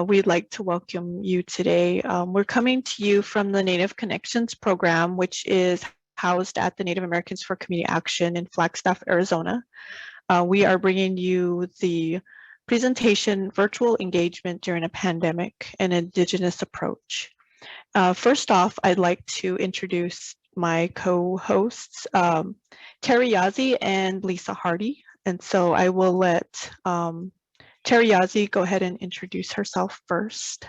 we'd like to welcome you today. We're coming to you from the Native Connections program, which is housed at the Native Americans for Community Action in Flagstaff, Arizona. We are bringing you the presentation, Virtual Engagement During a Pandemic, an Indigenous Approach. First off, I'd like to introduce my co-hosts, Teri, Yazzie, and Lisa Hardy. And so I will let Teri Yazzie go ahead and introduce herself first.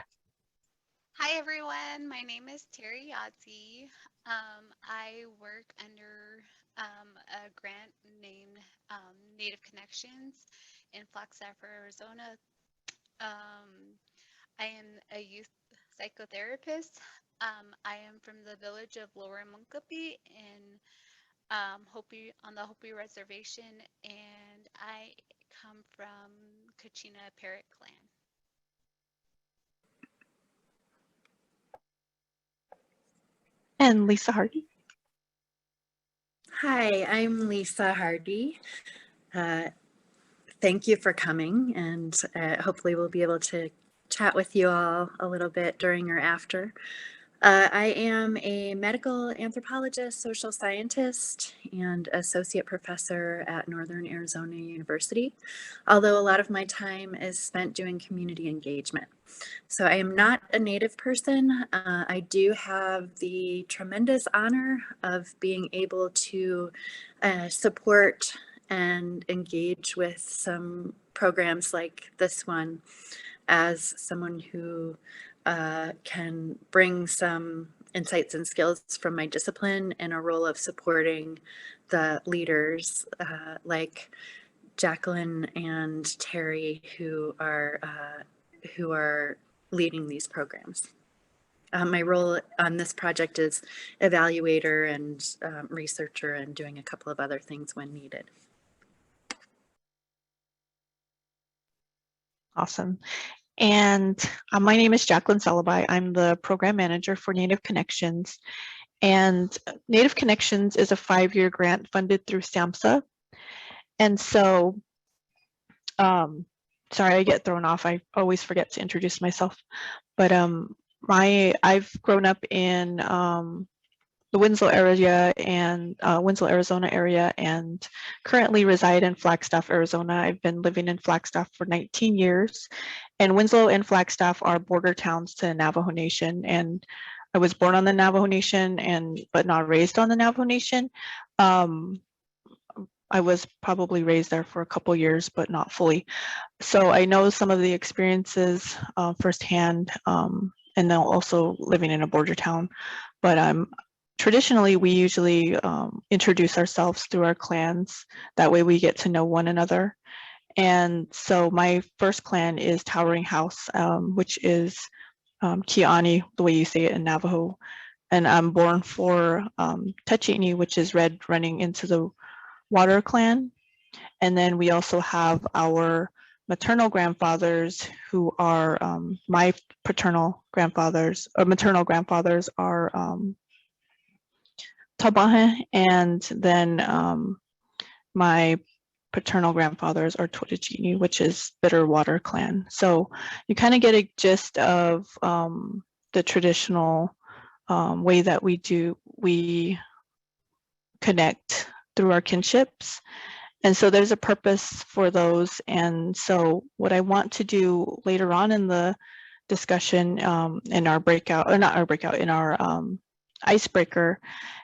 Hi everyone, my name is Teri Yazzie. I work under a grant named Native Connections in Flagstaff, Arizona. I am a youth psychotherapist. I am from the village of Lower Munkapi in Hopi on the Hopi Reservation, and I come from Kachina Parrot Clan. And Lisa Hardy. Hi, I'm Lisa Hardy. Thank you for coming, and hopefully we'll be able to chat with you all a little bit during or after. I am a medical anthropologist, social scientist, and associate professor at Northern Arizona University, although a lot of my time is spent doing community engagement. So I am not a Native person. I do have the tremendous honor of being able to support and engage with some programs like this one as someone who can bring some insights and skills from my discipline in a role of supporting the leaders like Jacqueline and Teri who are leading these programs. My role on this project is evaluator and researcher and doing a couple of other things when needed. Awesome. And my name is Jacqueline Selibai. I'm the program manager for Native Connections. And Native Connections is a 5-year grant funded through SAMHSA. And so, sorry, I get thrown off. I always forget to introduce myself. But I've grown up in the Winslow area and Winslow, Arizona area, and currently reside in Flagstaff, Arizona. I've been living in Flagstaff for 19 years, and Winslow and Flagstaff are border towns to the Navajo Nation. And I was born on the Navajo Nation, but not raised on the Navajo Nation. I was probably raised there for a couple years, but not fully. So I know some of the experiences firsthand, and then also living in a border town. But traditionally, we usually introduce ourselves through our clans. That way we get to know one another. And so my first clan is Towering House, which is Kiani, the way you say it in Navajo. And I'm born for Techini, which is red running into the water clan. And then we also have our maternal grandfathers who are my paternal grandfathers, or maternal grandfathers are Tabahe, and then my paternal grandfathers are Totajini, which is Bitter Water Clan. So you kind of get a gist of the traditional way that we connect through our kinships. And so there's a purpose for those. And so what I want to do later on in the discussion in our breakout, or not our breakout, in our icebreaker,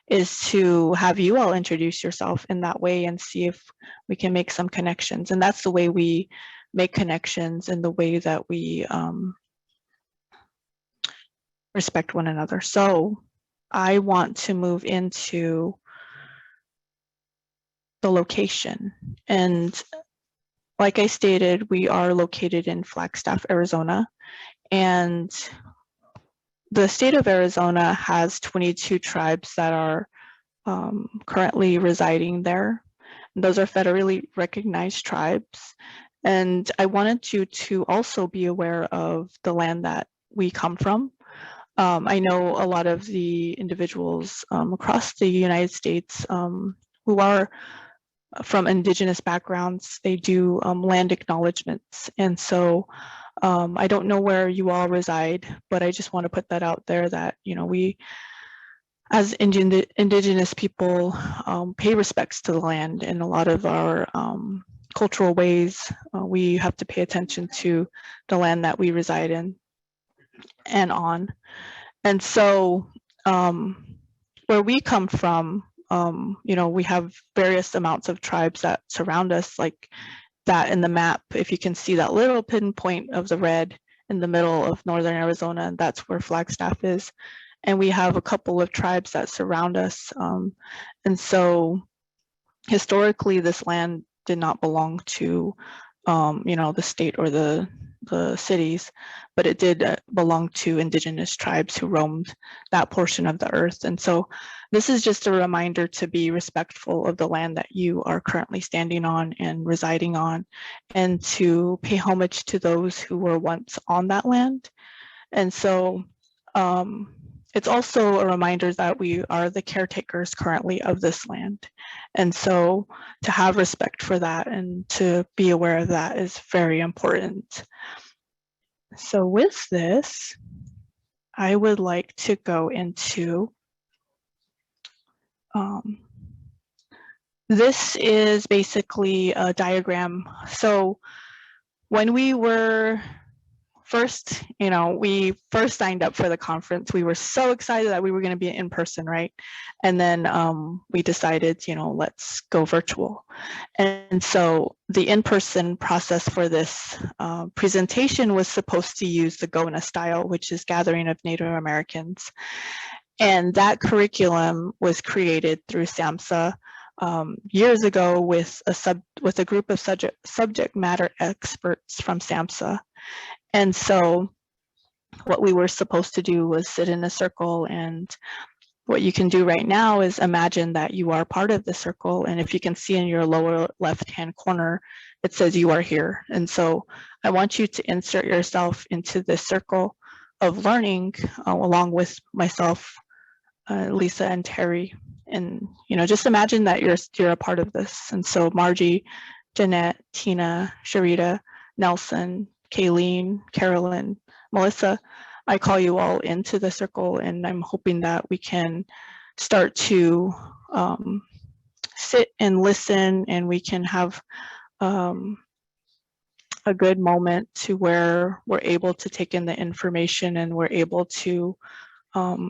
is to have you all introduce yourself in that way and see if we can make some connections. And that's the way we make connections, in the way that we respect one another. So I want to move into the location. And like I stated, we are located in Flagstaff, Arizona. And the state of Arizona has 22 tribes that are currently residing there. And those are federally recognized tribes. And I wanted you to also be aware of the land that we come from. I know a lot of the individuals across the United States who are from Indigenous backgrounds, they do land acknowledgements. And so I don't know where you all reside, but I just want to put that out there that, you know, we as Indigenous people pay respects to the land in a lot of our cultural ways. We have to pay attention to the land that we reside in and on. And so where we come from, you know, we have various amounts of tribes that surround us, like that in the map. If you can see that little pinpoint of the red in the middle of northern Arizona, that's where Flagstaff is. And we have a couple of tribes that surround us. And so historically, this land did not belong to, you know, the state or the cities, but it did belong to Indigenous tribes who roamed that portion of the earth. And so this is just a reminder to be respectful of the land that you are currently standing on and residing on, and to pay homage to those who were once on that land. And so it's also a reminder that we are the caretakers currently of this land. And so to have respect for that and to be aware of that is very important. So with this, I would like to go into, this is basically a diagram. So when we were first, you know, we first signed up for the conference, we were so excited that we were going to be in person, right? And then we decided, you know, let's go virtual. And so the in-person process for this presentation was supposed to use the GONA style, which is Gathering of Native Americans. And that curriculum was created through SAMHSA years ago with a group of subject matter experts from SAMHSA. And so what we were supposed to do was sit in a circle, and what you can do right now is imagine that you are part of the circle. And if you can see in your lower left-hand corner, it says you are here. And so I want you to insert yourself into this circle of learning along with myself, Lisa and Teri. And, you know, just imagine that you're a part of this. And so Margie, Jeanette, Tina, Sharita, Nelson, Kayleen, Carolyn, Melissa, I call you all into the circle, and I'm hoping that we can start to sit and listen, and we can have a good moment to where we're able to take in the information, and we're able to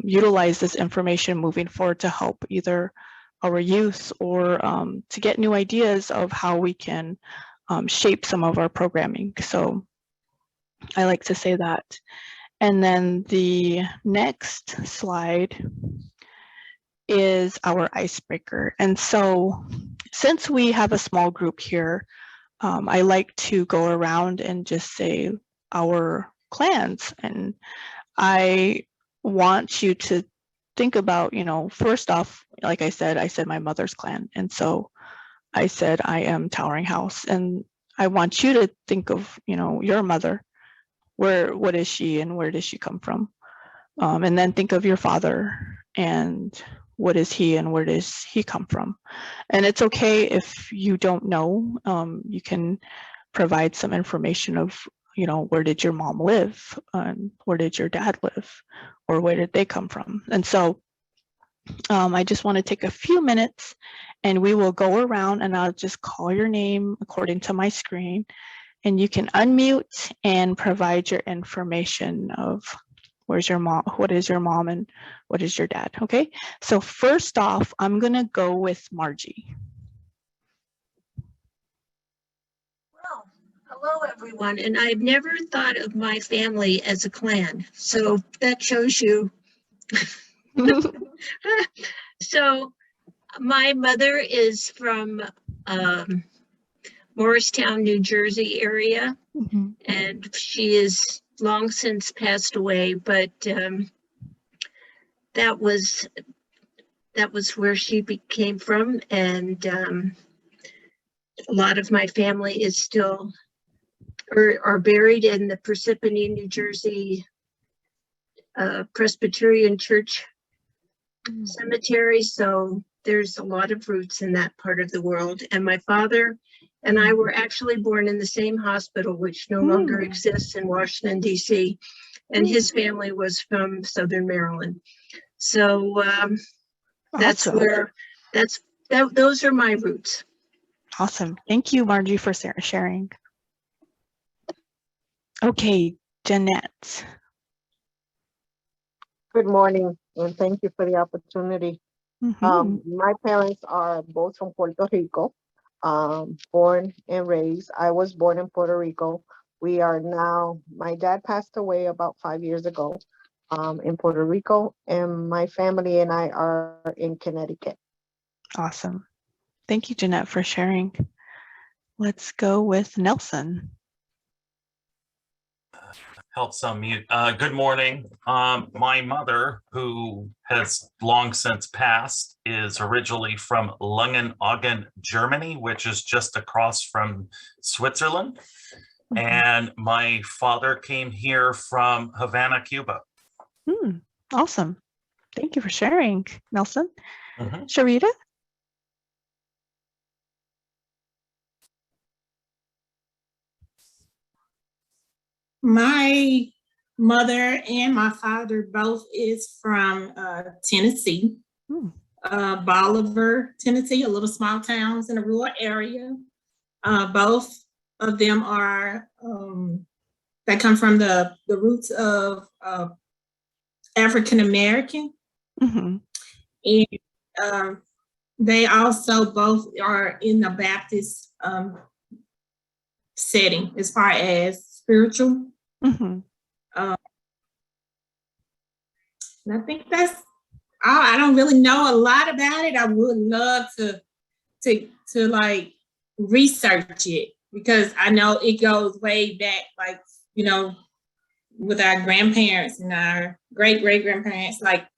utilize this information moving forward to help either our youth or to get new ideas of how we can shape some of our programming. So I like to say that. And then the next slide is our icebreaker. And so since we have a small group here, I like to go around and just say our clans. And I want you to think about, you know, first off, like I said my mother's clan. And so I said, I am Towering House. And I want you to think of, you know, your mother. What is she and where does she come from? And then think of your father and what is he and where does he come from? And it's okay if you don't know. You can provide some information of, you know, where did your mom live? Where did your dad live? Or where did they come from? And so I just want to take a few minutes and we will go around and I'll just call your name according to my screen. And you can unmute and provide your information of where's your mom, what is your mom, and what is your dad, okay? So first off, I'm gonna go with Margie. Well, hello everyone, and I've never thought of my family as a clan, so that shows you. So my mother is from Morristown, New Jersey area, and she is long since passed away, but that was where she came from, and a lot of my family is still are buried in the Parsippany, New Jersey Presbyterian Church Cemetery, so there's a lot of roots in that part of the world. And my father and I were actually born in the same hospital, which no longer Mm. exists in Washington, D.C. And his family was from Southern Maryland. So that's Awesome. where, those are my roots. Awesome. Thank you, Margie, for sharing. Okay, Jeanette. Good morning, and thank you for the opportunity. Mhm. My parents are both from Puerto Rico, born and raised. I was born in Puerto Rico. We are now, my dad passed away about 5 years ago, in Puerto Rico, and my family and I are in Connecticut. Awesome. Thank you, Jeanette, for sharing. Let's go with Nelson. Helps unmute. Good morning. My mother, who has long since passed, is originally from Langenhagen, Germany, which is just across from Switzerland. Mhm. And my father came here from Havana, Cuba. Awesome. Thank you for sharing, Nelson. Mhm. Sharita? My mother and my father both is from Tennessee, Hmm. Bolivar, Tennessee, a little small towns in a rural area. Both of them are, they come from the roots of African American, Mhm. and they also both are in the Baptist setting as far as spiritual. Mhm. And I think that's all. I don't really know a lot about it. I would love to like research it, because I know it goes way back, like, you know, with our grandparents and our great-great-grandparents. Like,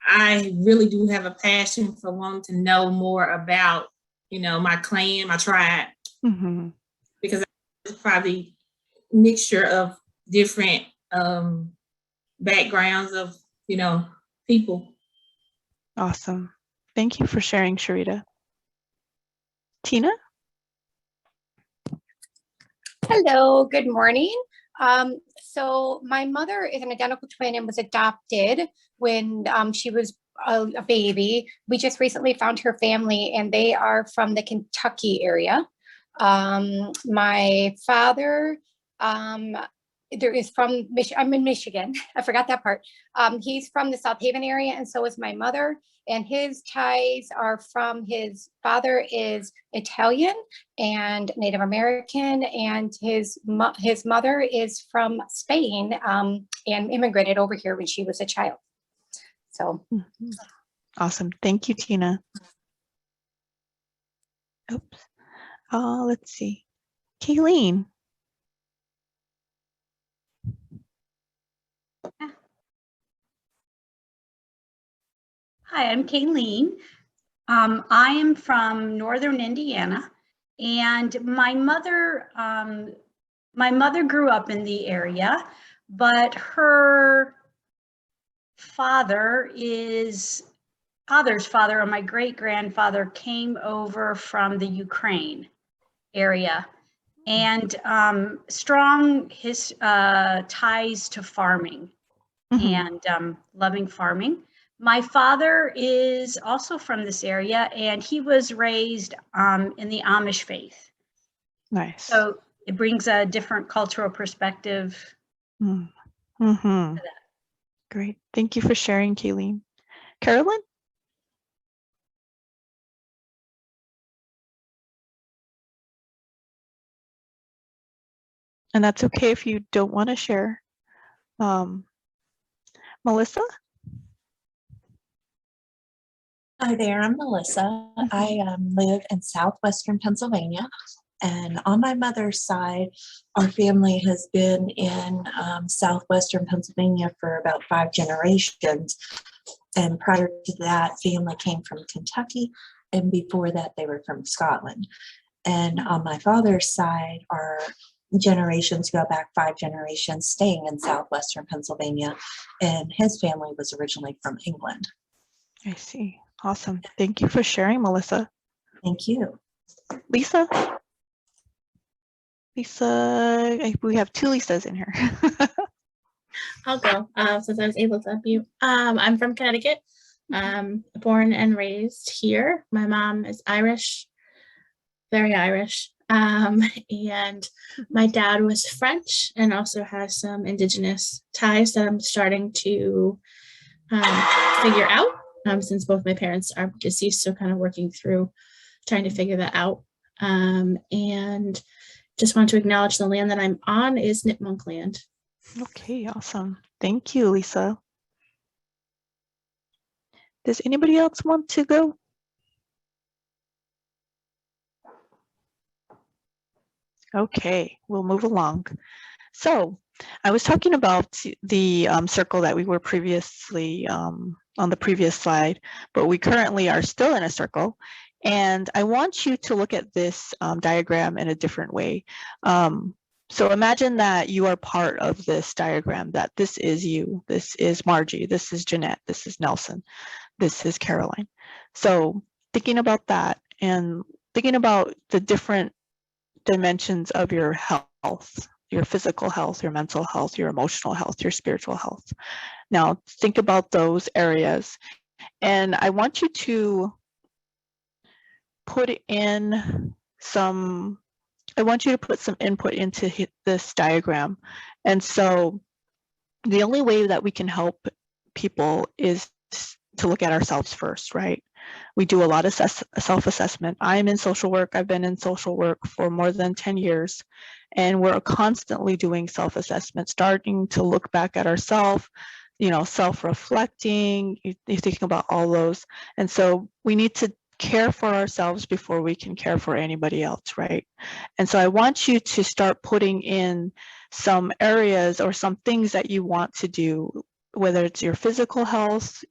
I really do have a passion for wanting to know more about, you know, my clan, my tribe, Mhm. because it's probably a mixture of different backgrounds of, you know, people. Awesome. Thank you for sharing, Sharita. Tina? Hello, good morning. So my mother is an identical twin and was adopted when she was a baby. We just recently found her family, and they are from the Kentucky area. My father there is from I'm in Michigan. I forgot that part. He's from the South Haven area, and so is my mother. And his ties are from his father is Italian and Native American, and his mother is from Spain and immigrated over here when she was a child. So Mhm. Awesome. Thank you, Tina. Oops. Let's see. Kayleen. Hi, I'm Kayleen. I am from Northern Indiana, and my mother grew up in the area, but her father's father, or my great-grandfather, came over from the Ukraine area, and strong his ties to farming. Mhm. And loving farming. My father is also from this area, and he was raised in the Amish faith. Nice. So it brings a different cultural perspective. Mm-hmm. Great. Thank you for sharing, Kayleen. Carolyn? And that's okay if you don't want to share. Melissa? Hi there, I'm Melissa. I live in southwestern Pennsylvania, and on my mother's side, our family has been in southwestern Pennsylvania for about 5 generations. And prior to that, family came from Kentucky, and before that, they were from Scotland. And on my father's side, our generations go back 5 generations staying in southwestern Pennsylvania, and his family was originally from England. I see. Awesome. Thank you for sharing, Melissa. Thank you. Lisa? Lisa, we have two Lisas in here. I'll go since I was able to unmute. I'm from Connecticut. Born and raised here. My mom is Irish, very Irish. And my dad was French and also has some Indigenous ties that I'm starting to figure out since both my parents are deceased. So kind of working through trying to figure that out. And just want to acknowledge the land that I'm on is Nipmuc land. Okay, awesome. Thank you, Lisa. Does anybody else want to go? Okay, we'll move along. So I was talking about the circle that we were previously on the previous slide, but we currently are still in a circle. And I want you to look at this diagram in a different way. So imagine that you are part of this diagram, that this is you, this is Margie, this is Jeanette, this is Nelson, this is Caroline. So thinking about that and thinking about the different dimensions of your health, your physical health, your mental health, your emotional health, your spiritual health. Now think about those areas. And I want you to put in some, I want you to put some input into this diagram. And so the only way that we can help people is to look at ourselves first, right? We do a lot of self-assessment. I'm in social work. I've been in social work for more than 10 years, and we're constantly doing self-assessment, starting to look back at ourselves, you know, self-reflecting, you're thinking about all those. And so we need to care for ourselves before we can care for anybody else, right? And so I want you to start putting in some areas or some things that you want to do, whether it's your physical health,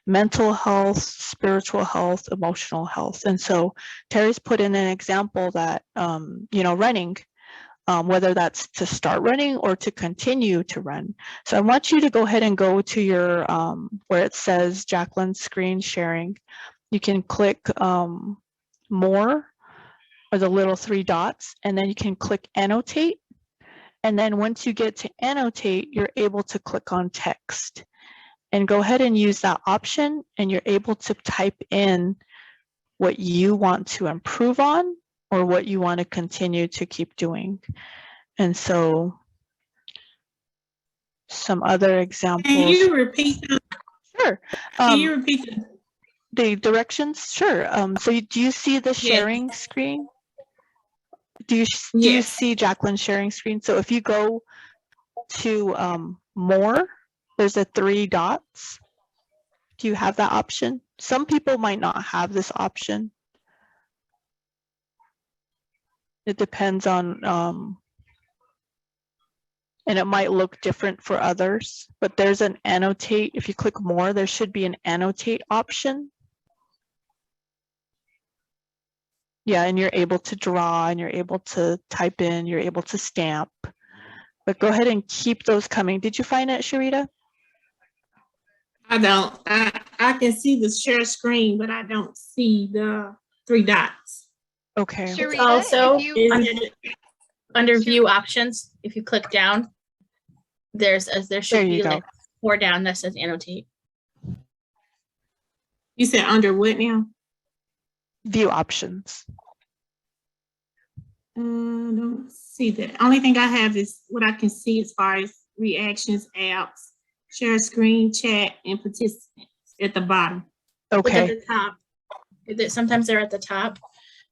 mental health, spiritual health, emotional health. And so Teri's put in an example that, you know, running, whether that's to start running or to continue to run. So I want you to go ahead and go to your, where it says Jacqueline screen sharing. You can click more, or the little three dots, and then you can click annotate. And then once you get to annotate, you're able to click on text and go ahead and use that option, and you're able to type in what you want to improve on or what you want to continue to keep doing. And so some other examples. Can you repeat them? Sure. Can you repeat them? The directions? Sure. So do you see the sharing screen? Do you see Jacqueline sharing screen? So if you go to more, there's the three dots. Do you have that option? Some people might not have this option. It depends on, and it might look different for others, but there's an annotate. If you click more, there should be an annotate option. Yeah, and you're able to draw, and you're able to type in, you're able to stamp. But go ahead and keep those coming. Did you find it, Sharita? I don't. I can see the share screen, but I don't see the three dots. Okay. It's also under view options. If you click down, there should be like 4 down that says annotate. You said under what now? View options. I don't see that. Only thing I have is what I can see as far as reactions, apps, share screen, chat, and participants at the bottom. Okay. Look at the top. Sometimes they're at the top.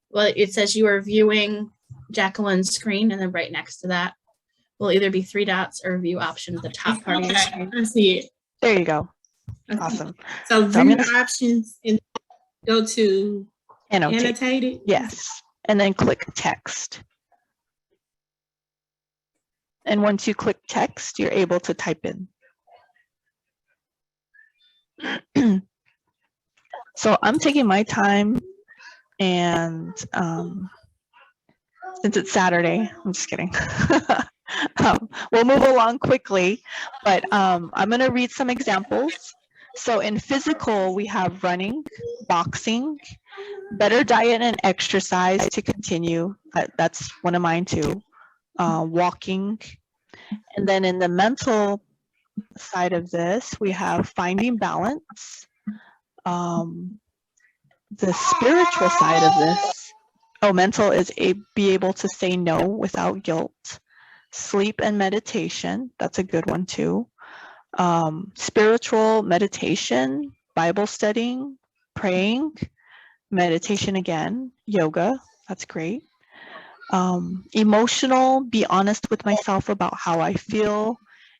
Well, it says you are viewing Jacqueline's screen, and then right next to that will either be 3 dots or view option at the top part of your screen. I see it. There you go. Okay. Awesome. So view options and go to annotated. Yes. And then click text. And once you click text, you're able to type in. So I'm taking my time, and since it's Saturday, I'm just kidding. We'll move along quickly, but I'm going to read some examples. So in physical, we have running, boxing, Better diet and exercise to continue. That's one of mine too. Walking. And then in the mental side of this, we have finding balance. The spiritual side of this, mental is be able to say no without guilt. Sleep and meditation, that's a good one too. Spiritual meditation, Bible studying, praying, meditation again, yoga, that's great. Emotional, be honest with myself about how I feel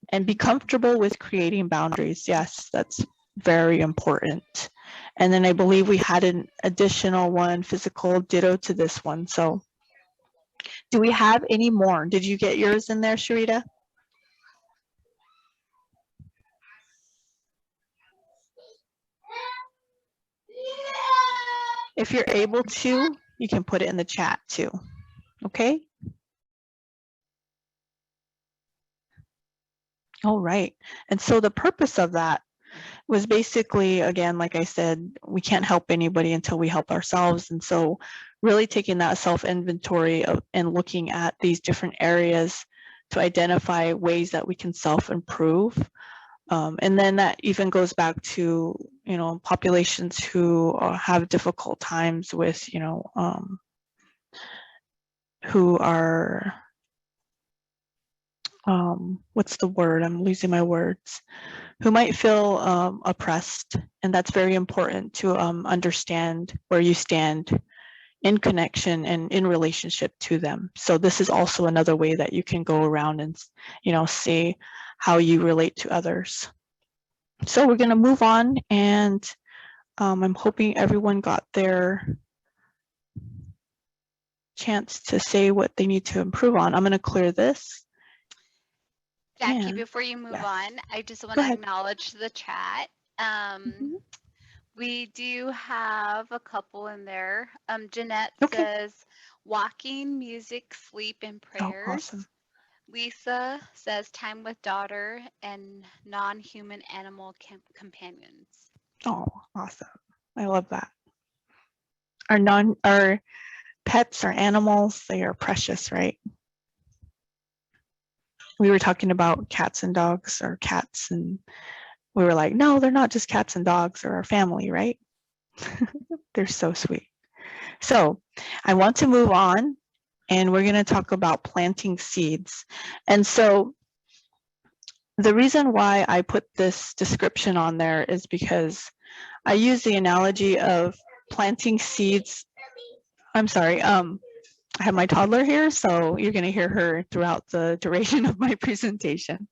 and be comfortable with creating boundaries. Yes, that's very important. And then I believe we had an additional one, physical, ditto to this one. So do we have any more? Did you get yours in there, Sharita? If you're able to, you can put it in the chat too. Okay. All right. And so the purpose of that was basically, again, like I said, we can't help anybody until we help ourselves. And so really taking that self-inventory and looking at these different areas to identify ways that we can self-improve. And then that even goes back to, you know, populations who have difficult times with, you know, who are, what's the word? I'm losing my words. Who might feel oppressed. And that's very important to understand where you stand in connection and in relationship to them. So this is also another way that you can go around and, you know, see how you relate to others. So we're going to move on, and I'm hoping everyone got their chance to say what they need to improve on. I'm going to clear this. Jackie, And, before you move yes. on, I just want Go to ahead. acknowledge the chat. We do have a couple in there. Jeanette says, walking, music, sleep, and prayers. Oh, awesome. Lisa says, time with daughter and non-human animal companions. Oh, awesome. I love that. Our pets or animals, they are precious, right? We were talking about cats and dogs, or cats, and we were like, no, they're not just cats and dogs, they're our family, right? They're so sweet. So I want to move on, and we're going to talk about planting seeds. And so the reason why I put this description on there is because I use the analogy of planting seeds. I'm sorry, I have my toddler here, so you're going to hear her throughout the duration of my presentation.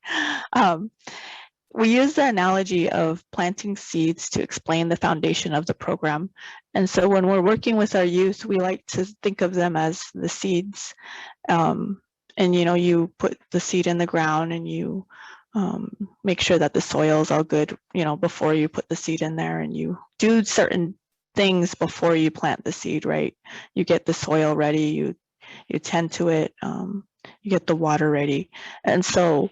We use the analogy of planting seeds to explain the foundation of the program. And so when we're working with our youth, we like to think of them as the seeds. And, you know, you put the seed in the ground and you make sure that the soil is all good, you know, before you put the seed in there, and you do certain things before you plant the seed, right? You get the soil ready, you tend to it, you get the water ready. And so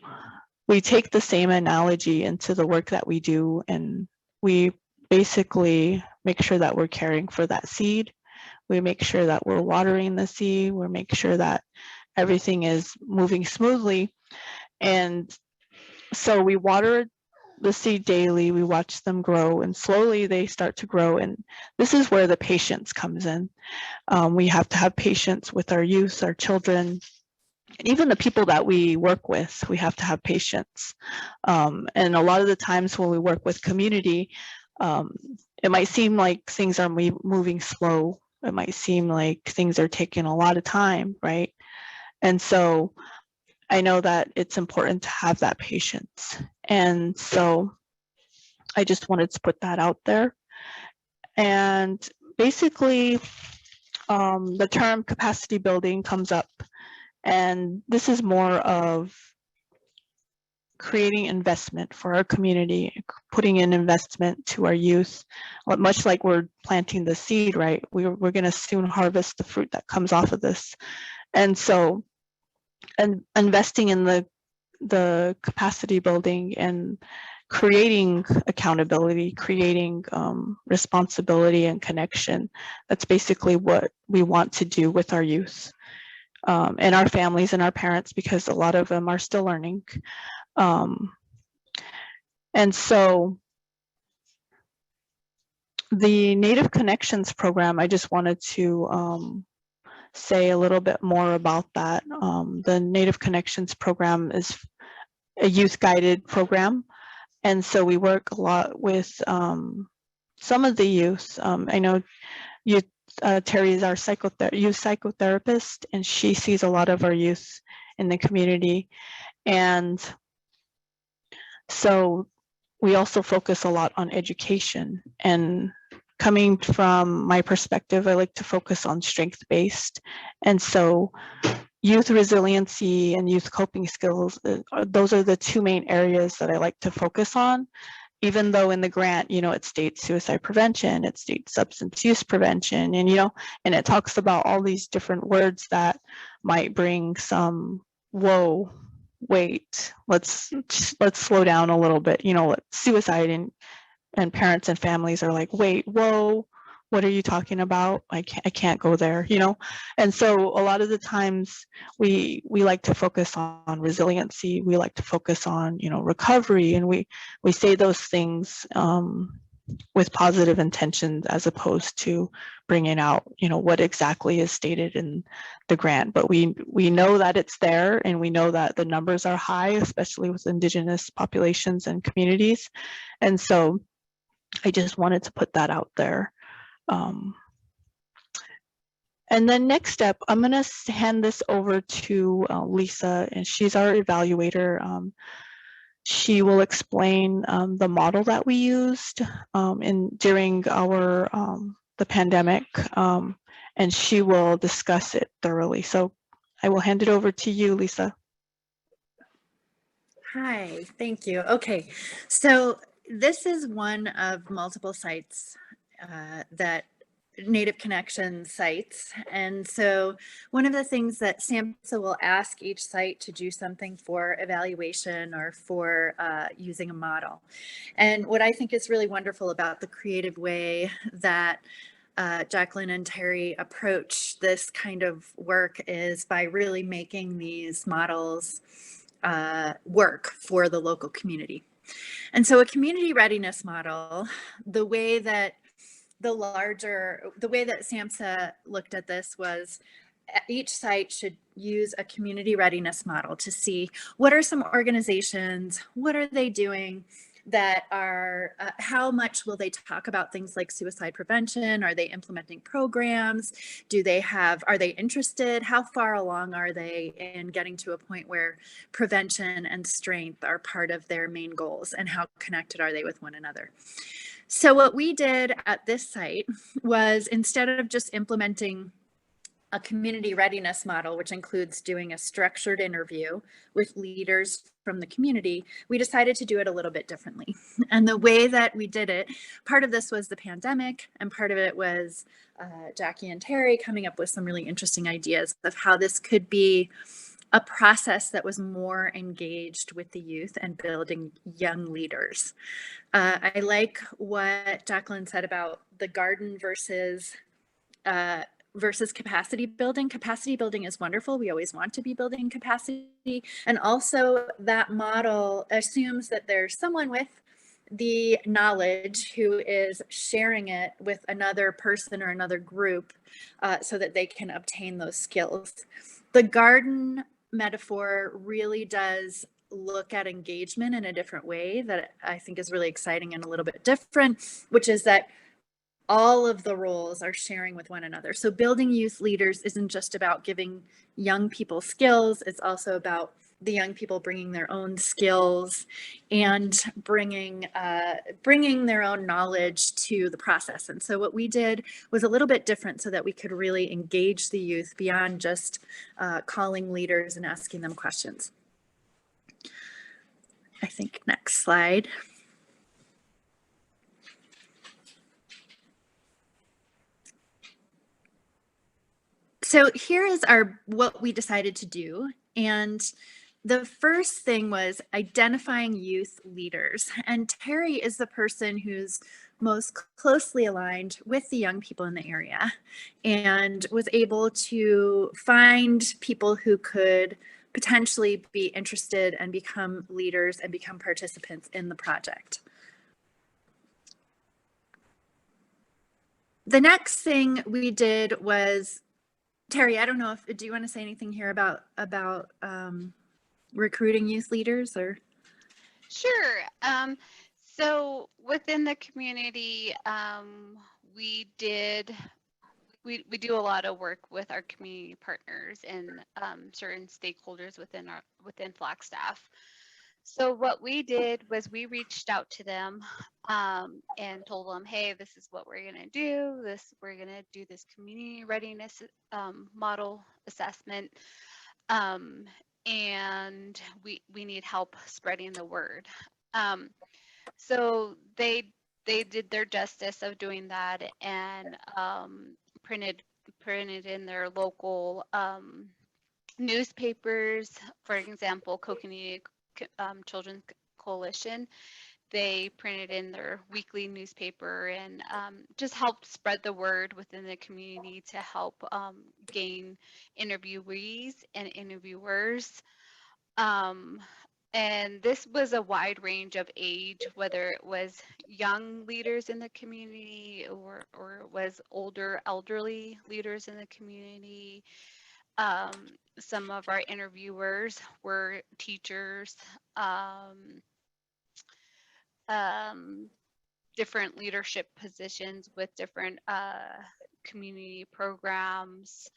we take the same analogy into the work that we do, and we basically make sure that we're caring for that seed. We make sure that we're watering the seed. We make sure that everything is moving smoothly. And so we water the seed daily, we watch them grow, and slowly they start to grow. And this is where the patience comes in. We have to have patience with our youth, our children, and even the people that we work with. We have to have patience. And a lot of the times when we work with community, it might seem like things are moving slow. It might seem like things are taking a lot of time, right? And so I know that it's important to have that patience. And so I just wanted to put that out there. And basically, the term capacity building comes up. And this is more of creating investment for our community, putting in investment to our youth, much like we're planting the seed, right? We're going to soon harvest the fruit that comes off of this. And so, and investing in the capacity building and creating accountability, creating responsibility and connection. That's basically what we want to do with our youth and our families and our parents, because a lot of them are still learning. And so the Native Connections program, I just wanted to say a little bit more about that. The Native Connections program is a youth guided program. And so we work a lot with some of the youth. I know you, Teri is our youth psychotherapist, and she sees a lot of our youth in the community. And so we also focus a lot on education. And coming from my perspective, I like to focus on strength-based. And so youth resiliency and youth coping skills, those are the two main areas that I like to focus on, even though in the grant, you know, it states suicide prevention, it states substance use prevention, and, you know, and it talks about all these different words that might bring some, whoa, wait, let's slow down a little bit, you know, suicide and parents and families are like, wait, whoa, what are you talking about? I can't go there, you know? And so a lot of the times we like to focus on resiliency. We like to focus on, you know, recovery, and we say those things with positive intentions, as opposed to bringing out, you know, what exactly is stated in the grant. But we know that it's there, and we know that the numbers are high, especially with Indigenous populations and communities. And so I just wanted to put that out there. And then next step, I'm going to hand this over to Lisa, and she's our evaluator. She will explain the model that we used during our the pandemic, and she will discuss it thoroughly. So I will hand it over to you, Lisa. Hi, thank you. Okay, so this is one of multiple sites that Native Connection sites. And so one of the things that SAMHSA will ask each site to do something for evaluation or for using a model. And what I think is really wonderful about the creative way that Jacqueline and Teri approach this kind of work is by really making these models work for the local community. And so a community readiness model, the way that SAMHSA looked at this was each site should use a community readiness model to see what are some organizations, what are they doing that are, how much will they talk about things like suicide prevention? Are they implementing programs? Are they interested? How far along are they in getting to a point where prevention and strength are part of their main goals, and how connected are they with one another? So what we did at this site was, instead of just implementing a community readiness model, which includes doing a structured interview with leaders from the community, we decided to do it a little bit differently. And the way that we did it, part of this was the pandemic, and part of it was Jackie and Teri coming up with some really interesting ideas of how this could be a process that was more engaged with the youth and building young leaders. I like what Jacqueline said about the garden versus capacity building. Capacity building is wonderful. We always want to be building capacity. And also that model assumes that there's someone with the knowledge who is sharing it with another person or another group so that they can obtain those skills. The garden metaphor really does look at engagement in a different way that I think is really exciting and a little bit different, which is that all of the roles are sharing with one another. So building youth leaders isn't just about giving young people skills, it's also about the young people bringing their own skills and bringing their own knowledge to the process. And so what we did was a little bit different so that we could really engage the youth beyond just calling leaders and asking them questions. I think next slide. So here is what we decided to do. And The first thing was identifying youth leaders. And Teri is the person who's most closely aligned with the young people in the area and was able to find people who could potentially be interested and become leaders and become participants in the project. The next thing we did was, Teri, I don't know if, do you want to say anything here about recruiting youth leaders or? Sure. So within the community, we do a lot of work with our community partners and certain stakeholders within Flagstaff. So what we did was we reached out to them and told them, hey, this is what we're gonna do. We're gonna do this community readiness model assessment. And we need help spreading the word. So they did their justice of doing that and printed in their local newspapers. For example, Kokanee Children's Coalition, they printed in their weekly newspaper and just helped spread the word within the community to help gain interviewees and interviewers. And this was a wide range of age, whether it was young leaders in the community or it was older, elderly leaders in the community. Some of our interviewers were teachers, different leadership positions with different community programs.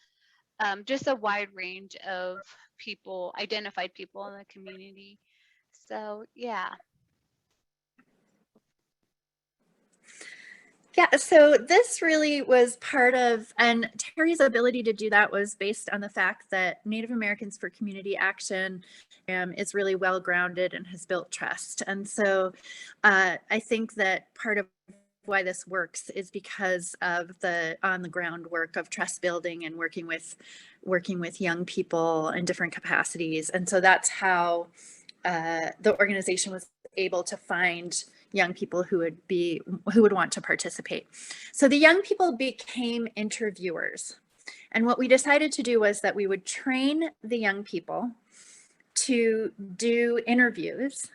Just a wide range of people, identified people in the community. So, yeah. Yeah, so this really was part of, and Teri's ability to do that was based on the fact that Native Americans for Community Action is really well grounded and has built trust. And so I think that part of why this works is because of the on the ground work of trust building and working with young people in different capacities. And so that's how the organization was able to find young people who would want to participate. So the young people became interviewers. And what we decided to do was that we would train the young people to do interviews.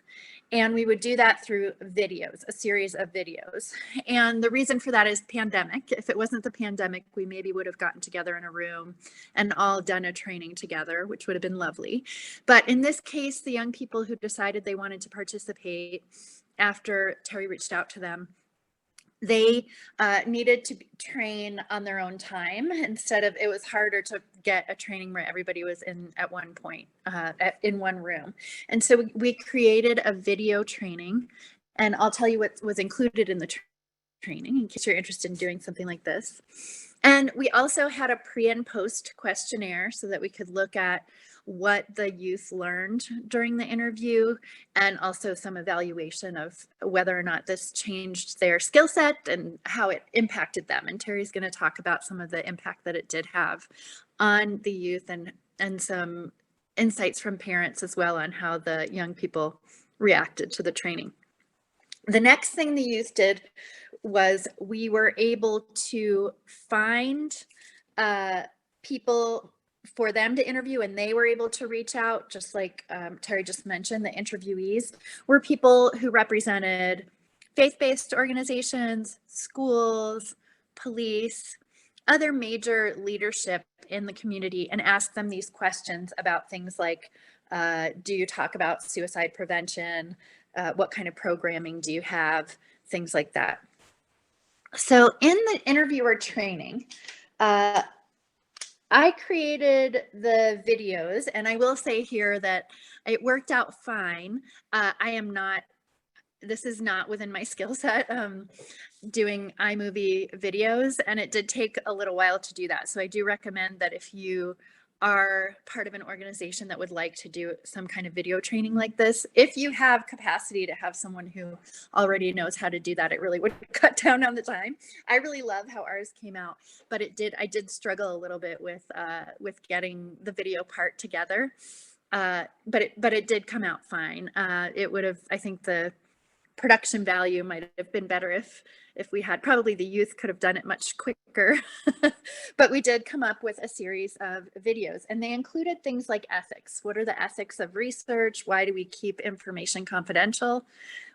And we would do that through videos, a series of videos. And the reason for that is pandemic. If it wasn't the pandemic, we maybe would have gotten together in a room and all done a training together, which would have been lovely. But in this case, the young people who decided they wanted to participate after Teri reached out to them, they needed to train on their own time. Instead of, it was harder to get a training where everybody was in at one point, in one room. And so we created a video training, and I'll tell you what was included in the training in case you're interested in doing something like this. And we also had a pre and post questionnaire so that we could look at what the youth learned during the interview and also some evaluation of whether or not this changed their skill set and how it impacted them. And Teri's going to talk about some of the impact that it did have on the youth and some insights from parents as well on how the young people reacted to the training. The next thing the youth did was we were able to find people for them to interview, and they were able to reach out, just like Teri just mentioned. The interviewees were people who represented faith-based organizations, schools, police, other major leadership in the community, and asked them these questions about things like, do you talk about suicide prevention? What kind of programming do you have? Things like that. So in the interviewer training, I created the videos, and I will say here that it worked out fine. This is not within my skill set, doing iMovie videos, and it did take a little while to do that. So I do recommend that if you are part of an organization that would like to do some kind of video training like this, if you have capacity to have someone who already knows how to do that, it really would cut down on the time. I really love how ours came out, but I did struggle a little bit with getting the video part together. but it did come out fine. It would have, I think the production value might have been better if we had, probably the youth could have done it much quicker. But we did come up with a series of videos, and they included things like ethics. What are the ethics of research? Why do we keep information confidential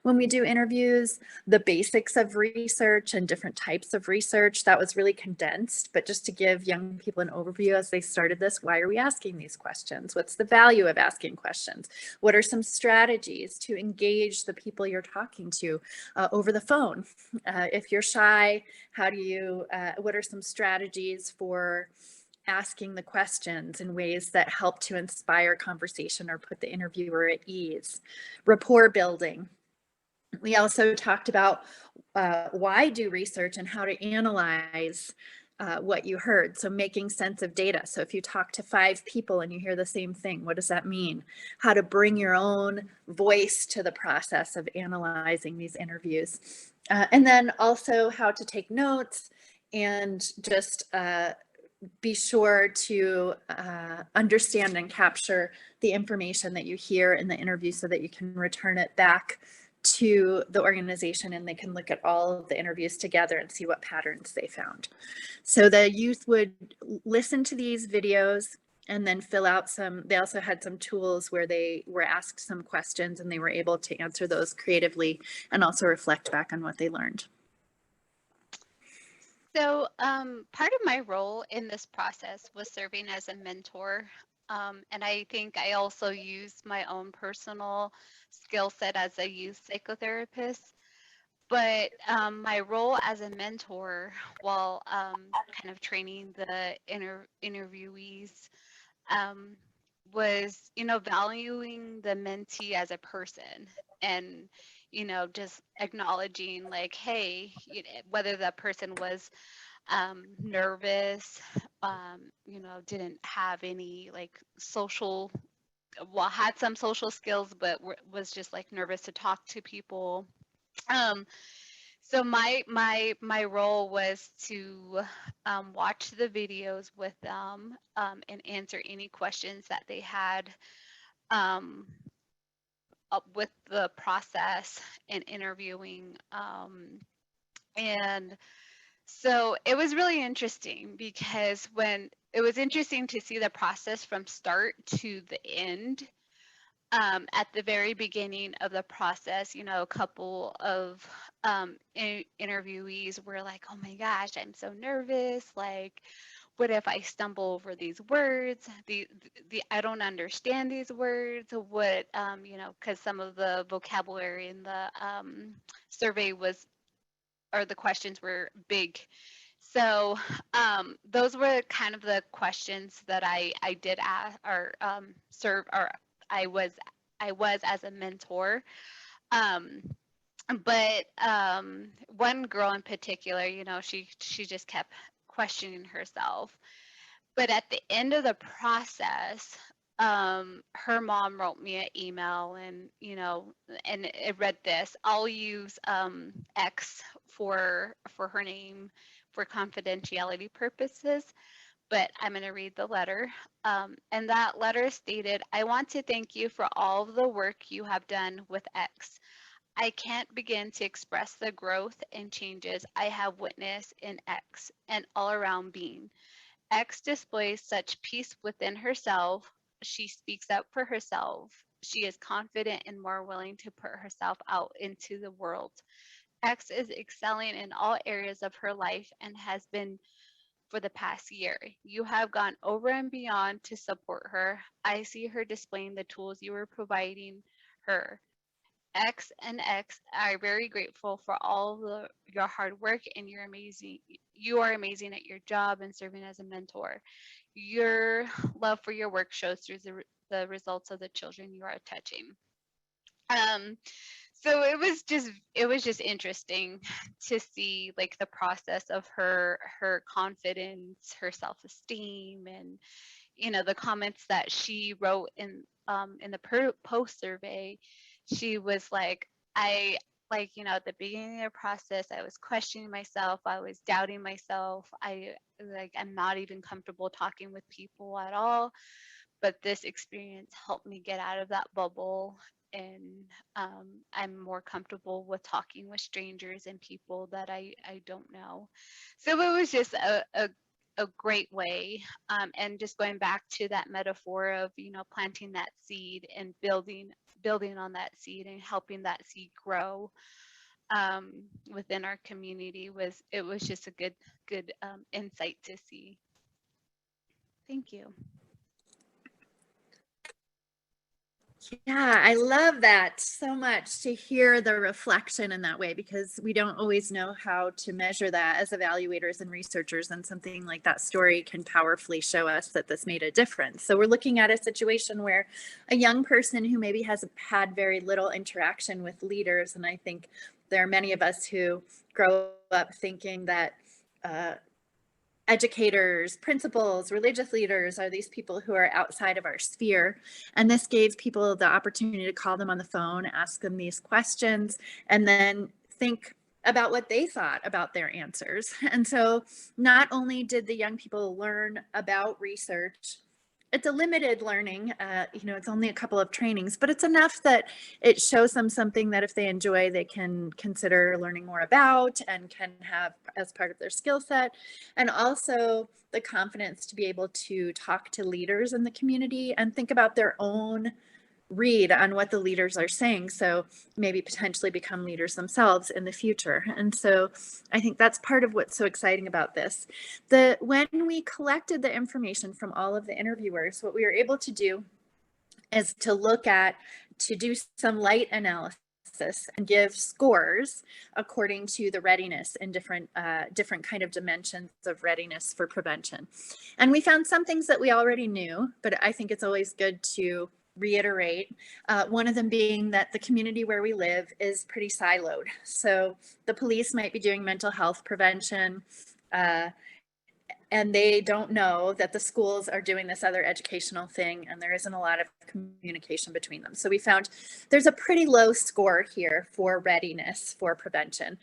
when we do interviews? The basics of research and different types of research. That was really condensed, but just to give young people an overview as they started this, why are we asking these questions? What's the value of asking questions? What are some strategies to engage the people you're talking to over the phone? If you're shy, how do you, what are some strategies for asking the questions in ways that help to inspire conversation or put the interviewer at ease? Rapport building. We also talked about why do research and how to analyze what you heard. So making sense of data. So if you talk to 5 people and you hear the same thing, what does that mean? How to bring your own voice to the process of analyzing these interviews. And then also how to take notes and just be sure to understand and capture the information that you hear in the interview so that you can return it back to the organization and they can look at all of the interviews together and see what patterns they found. So the youth would listen to these videos and then fill out some, they also had some tools where they were asked some questions and they were able to answer those creatively and also reflect back on what they learned. So part of my role in this process was serving as a mentor. And I think I also used my own personal skill set as a youth psychotherapist. But my role as a mentor while kind of training the interviewees was, valuing the mentee as a person and, just acknowledging like, hey, whether that person was nervous, didn't have any like had some social skills, but was just like nervous to talk to people. So my role was to watch the videos with them and answer any questions that they had up with the process and interviewing. And so it was really interesting because it was interesting to see the process from start to the end. At the very beginning of the process, a couple of interviewees were like, oh my gosh, I'm so nervous. Like, what if I stumble over these words? I don't understand these words. What, because some of the vocabulary in the survey or the questions were big. So those were kind of the questions that I did ask or serve or I was as a mentor. But one girl in particular, she just kept questioning herself. But at the end of the process, her mom wrote me an email and, and it read this: I'll use X for her name for confidentiality purposes, but I'm going to read the letter. And that letter stated, I want to thank you for all of the work you have done with X. I can't begin to express the growth and changes I have witnessed in X and all around being. X displays such peace within herself. She speaks up for herself. She is confident and more willing to put herself out into the world. X is excelling in all areas of her life and has been for the past year. You have gone over and beyond to support her. I see her displaying the tools you were providing her. X and X are very grateful for all your hard work and you're amazing. You are amazing at your job and serving as a mentor. Your love for your work shows through the results of the children you are touching. So it was just interesting to see like the process of her confidence, her self-esteem, and the comments that she wrote in the post survey. She was like, at the beginning of the process, I was questioning myself. I was doubting myself. I'm not even comfortable talking with people at all. but this experience helped me get out of that bubble, and I'm more comfortable with talking with strangers and people that I don't know. So it was just a great way, and just going back to that metaphor of, you know, planting that seed and building on that seed and helping that seed grow within our community was just a good insight to see. Thank you. Yeah, I love that so much, to hear the reflection in that way, because we don't always know how to measure that as evaluators and researchers, and something like that story can powerfully show us that this made a difference. So we're looking at a situation where a young person who maybe has had very little interaction with leaders, and I think there are many of us who grow up thinking that educators, principals, religious leaders are these people who are outside of our sphere. And this gave people the opportunity to call them on the phone, ask them these questions, and then think about what they thought about their answers. And so not only did the young people learn about research, it's a limited learning, it's only a couple of trainings, but it's enough that it shows them something that if they enjoy, they can consider learning more about and can have as part of their skill set. And also the confidence to be able to talk to leaders in the community and think about their own read on what the leaders are saying, so maybe potentially become leaders themselves in the future. And so I think that's part of what's so exciting about this. When we collected the information from all of the interviewers, what we were able to do is to do some light analysis and give scores according to the readiness in different kind of dimensions of readiness for prevention. And we found some things that we already knew, but I think it's always good to reiterate, one of them being that the community where we live is pretty siloed. So the police might be doing mental health prevention, and they don't know that the schools are doing this other educational thing, and there isn't a lot of communication between them. So we found there's a pretty low score here for readiness for prevention.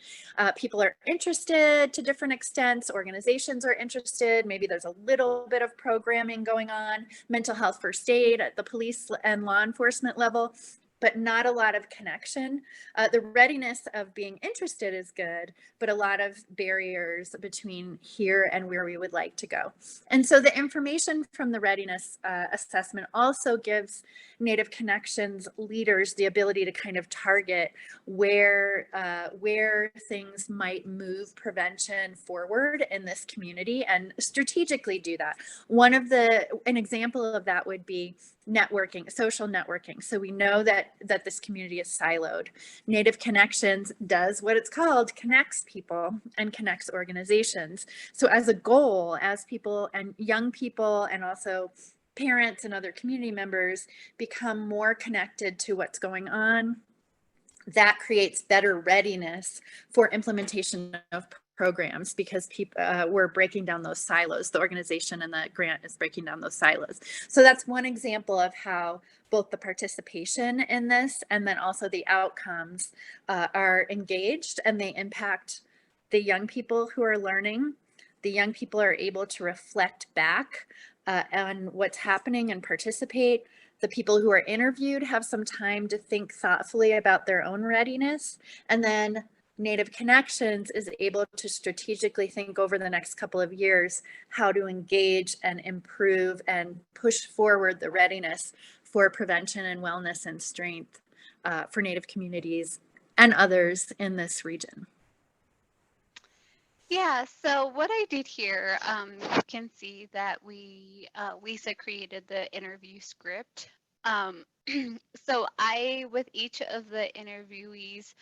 People are interested to different extents. Organizations are interested. Maybe there's a little bit of programming going on, mental health first aid at the police and law enforcement level, but not a lot of connection. The readiness of being interested is good, but a lot of barriers between here and where we would like to go. And so the information from the readiness assessment also gives Native Connections leaders the ability to kind of target where things might move prevention forward in this community and strategically do that. An example of that would be networking, social networking. So we know that this community is siloed. Native Connections does what it's called, connects people and connects organizations. So as a goal, as people and young people and also parents and other community members become more connected to what's going on, that creates better readiness for implementation of programs, because we're breaking down those silos. The organization and the grant is breaking down those silos. So that's one example of how both the participation in this and then also the outcomes are engaged, and they impact the young people who are learning. The young people are able to reflect back on what's happening and participate. The people who are interviewed have some time to think thoughtfully about their own readiness, and then Native Connections is able to strategically think over the next couple of years how to engage and improve and push forward the readiness for prevention and wellness and strength for Native communities and others in this region. Yeah, so what I did here, you can see that Lisa created the interview script. So with each of the interviewees,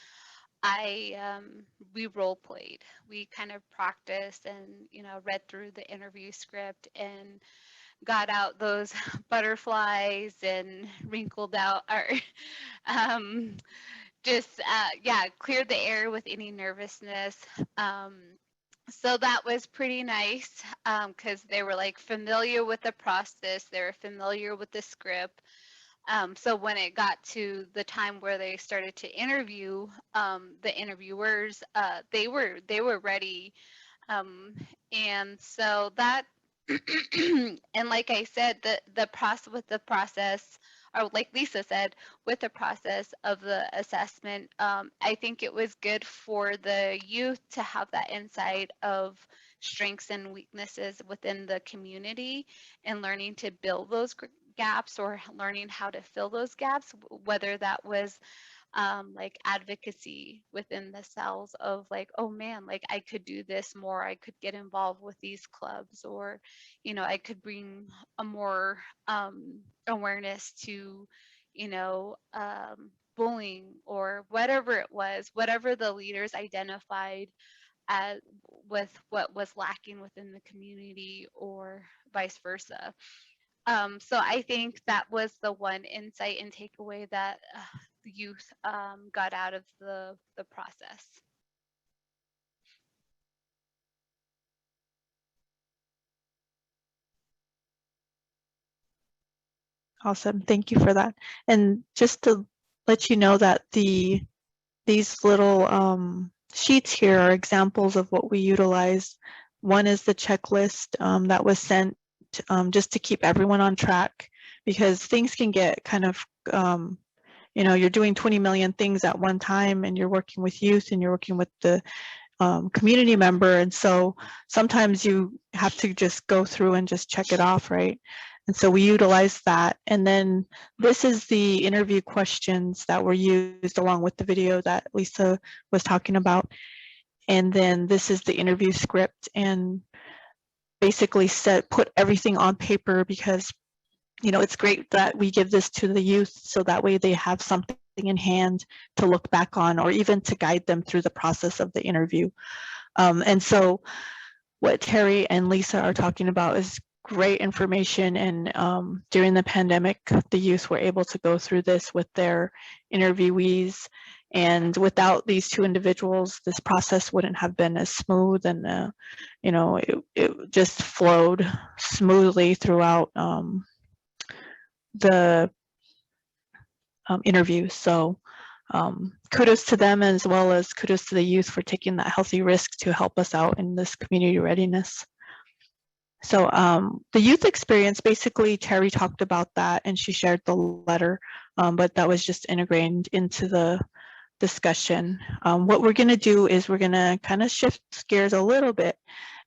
we role played. We kind of practiced and, read through the interview script and got out those butterflies and wrinkled out our, cleared the air with any nervousness. So that was pretty nice, because they were like familiar with the process. They were familiar with the script. So when it got to the time where they started to interview the interviewers, they were ready, and so that And like I said, the process, or like Lisa said, with the process of the assessment, I think it was good for the youth to have that insight of strengths and weaknesses within the community and learning to build those gaps or learning how to fill those gaps, whether that was like advocacy within the cells of like, oh man, like I could do this more, I could get involved with these clubs, or I could bring a more awareness to bullying, or whatever it was, whatever the leaders identified as with what was lacking within the community, or vice versa. So I think that was the one insight and takeaway that the youth got out of the process. Awesome. Thank you for that. And just to let you know that these little sheets here are examples of what we utilize. One is the checklist that was sent just to keep everyone on track, because things can get kind of, you're doing 20 million things at one time, and you're working with youth and you're working with the community member. And so sometimes you have to just go through and just check it off, right? And so we utilize that. And then this is the interview questions that were used along with the video that Lisa was talking about. And then this is the interview script, and basically put everything on paper, because it's great that we give this to the youth so that way they have something in hand to look back on, or even to guide them through the process of the interview. And so what Teri and Lisa are talking about is great information. And during the pandemic, the youth were able to go through this with their interviewees. And without these two individuals, this process wouldn't have been as smooth, and it just flowed smoothly throughout the interview. So kudos to them, as well as kudos to the youth for taking that healthy risk to help us out in this community readiness. So the youth experience, basically Teri talked about that and she shared the letter, but that was just integrated into the discussion. What we're going to do is we're going to kind of shift gears a little bit.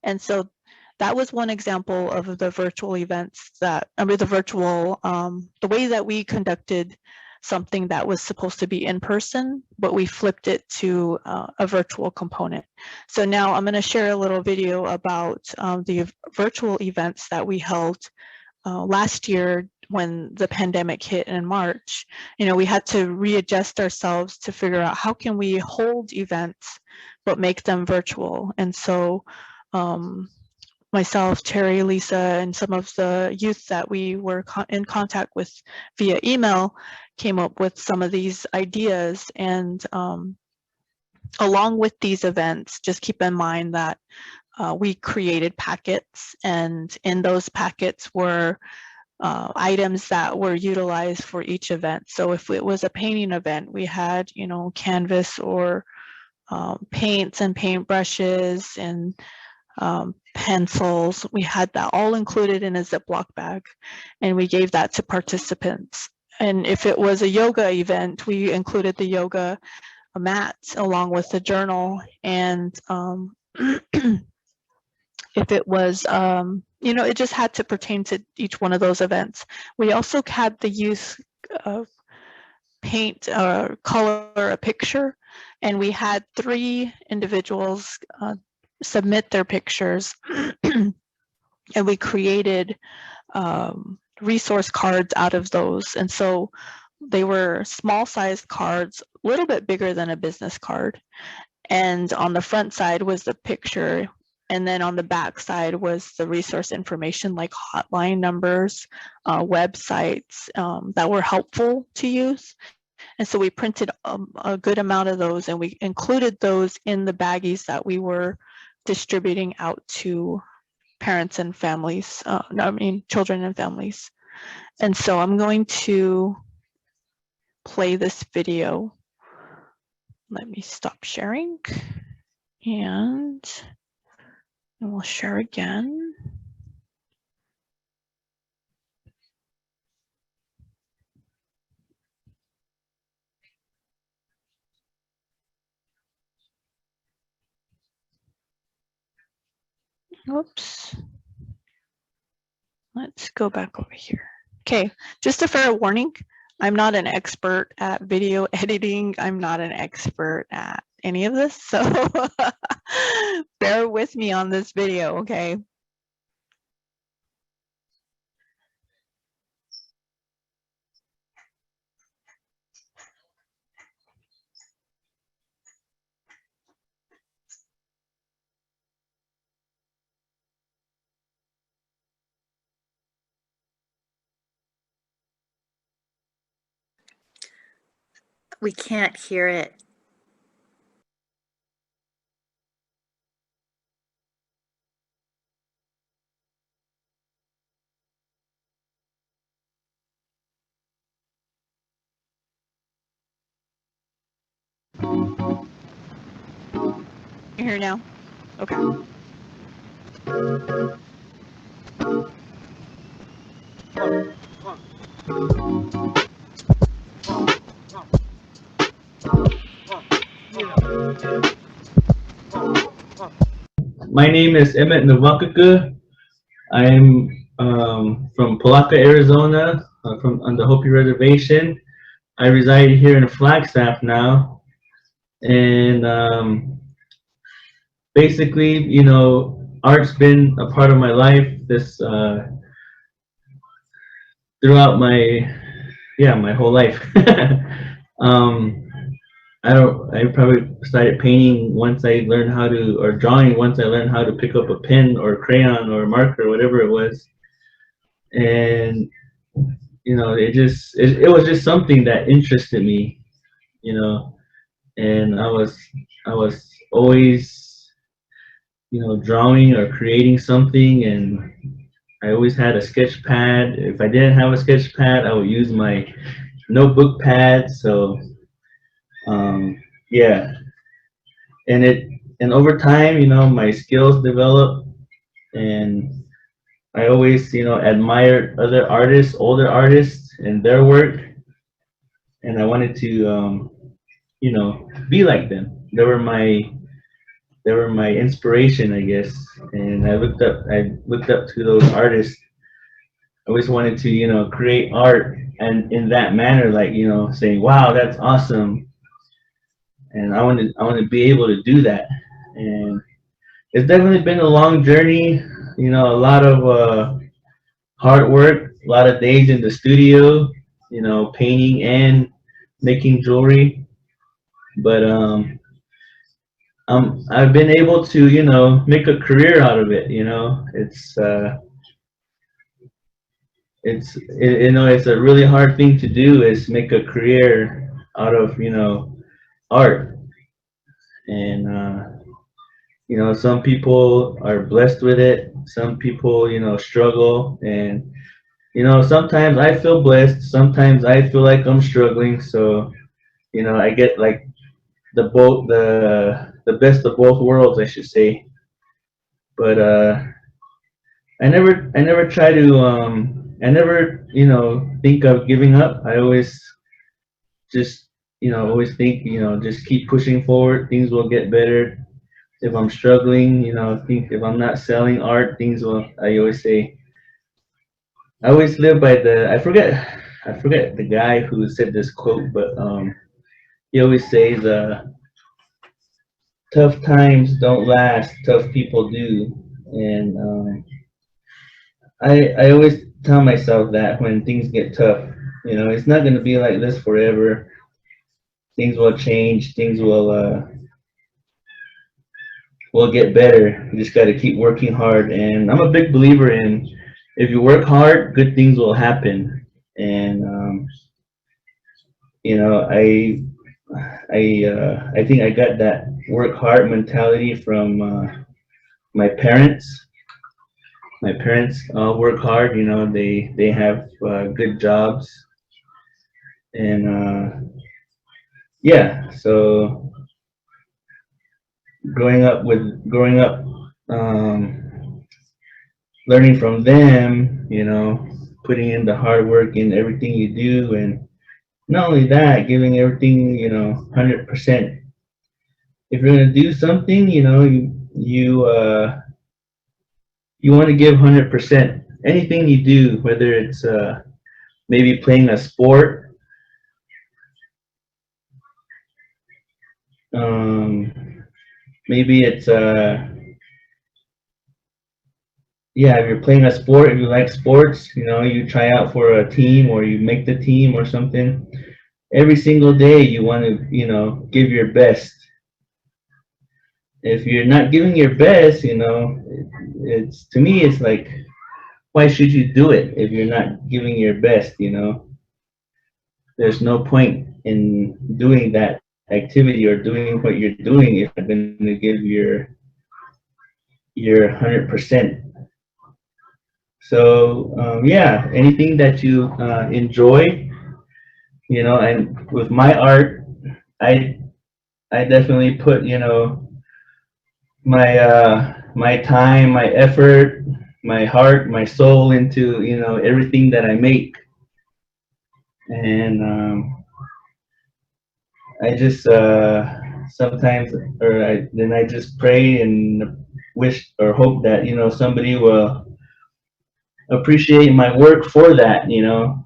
And so that was one example of the virtual events that, the way that we conducted something that was supposed to be in person, but we flipped it to a virtual component. So now I'm going to share a little video about the virtual events that we held last year when the pandemic hit in March. We had to readjust ourselves to figure out how can we hold events but make them virtual. And so myself, Teri, Lisa, and some of the youth that we were in contact with via email came up with some of these ideas. And along with these events, just keep in mind that we created packets, and in those packets were items that were utilized for each event. So if it was a painting event, we had, canvas or paints and paintbrushes and pencils. We had that all included in a Ziploc bag, and we gave that to participants. And if it was a yoga event, we included the yoga mat along with the journal. And if it was, it just had to pertain to each one of those events. We also had the youth paint or color a picture, and we had 3 individuals submit their pictures, and we created resource cards out of those. And so they were small sized cards, a little bit bigger than a business card. And on the front side was the picture, and then on the back side was the resource information like hotline numbers, websites that were helpful to youth. And so we printed a good amount of those, and we included those in the baggies that we were distributing out to parents and families, children and families. And so I'm going to play this video. Let me stop sharing, and we'll share again. Oops. Let's go back over here. Okay, just a fair warning. I'm not an expert at video editing. I'm not an expert at any of this, so bear with me on this video, okay? We can't hear it. You hear now? Okay. My name is Emmett Nwakaka. I'm from Palaka, Arizona, on the Hopi Reservation. I reside here in Flagstaff now, and basically, you know, art's been a part of my life. This throughout my whole life. I probably started painting once I learned how to, or drawing once I learned how to pick up a pen or a crayon or a marker, whatever it was. And, you know, it was just something that interested me, you know, and I was always, you know, drawing or creating something, and I always had a sketch pad. If I didn't have a sketch pad, I would use my notebook pad. So yeah, and over time, you know, my skills developed, and I always, you know, admired other artists, older artists, and their work, and I wanted to, you know, be like them. They were my inspiration, I guess, and I looked up to those artists. I always wanted to, you know, create art and in that manner, like, you know, saying, wow, that's awesome. And I want to be able to do that. And it's definitely been a long journey, you know, a lot of hard work, a lot of days in the studio, you know, painting and making jewelry. But I've been able to, you know, make a career out of it. You know, you know, it's a really hard thing to do, is make a career out of, you know, art. And you know, some people are blessed with it, some people, you know, struggle, and you know, sometimes I feel blessed, sometimes I feel like I'm struggling. So, you know, I get like the best of both worlds, I should say. But I never try to I never, you know, think of giving up. I always just, you know, always think, you know, just keep pushing forward, things will get better. If I'm struggling, you know, think if I'm not selling art, things will, I always say, I always live by I forget the guy who said this quote, but he always says, tough times don't last, tough people do. And I always tell myself that when things get tough, you know, it's not going to be like this forever. Things will change, things will get better. You just got to keep working hard. And I'm a big believer in, if you work hard, good things will happen. And you know, I think I got that work hard mentality from my parents. My parents work hard. You know, they have good jobs, and yeah. So growing up, learning from them, you know, putting in the hard work in everything you do, and not only that, giving everything, you know, 100%. If you're gonna do something, you know, you want to give 100%. Anything you do, whether it's maybe playing a sport, maybe it's yeah, if you're playing a sport, if you like sports, you know, you try out for a team or you make the team or something. Every single day you want to, you know, give your best. If you're not giving your best, you know, it's, to me, it's like, why should you do it if you're not giving your best, you know? There's no point in doing that activity or doing what you're doing if you're going to give your 100%. So yeah, anything that you enjoy, you know, and with my art, I definitely put, you know, my time, my effort, my heart, my soul into, you know, everything that I make. And I just sometimes, then I just pray and wish or hope that, you know, somebody will appreciate my work for that, you know.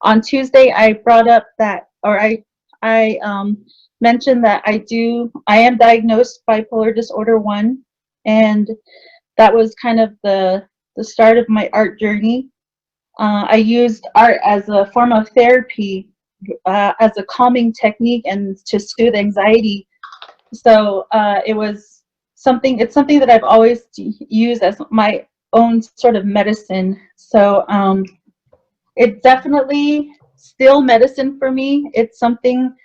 On Tuesday, I brought up that, or I mentioned that I am diagnosed bipolar disorder 1, and that was kind of the start of my art journey. I used art as a form of therapy, as a calming technique and to soothe anxiety. So it's something that I've always used as my own sort of medicine. So it's definitely still medicine for me. It's something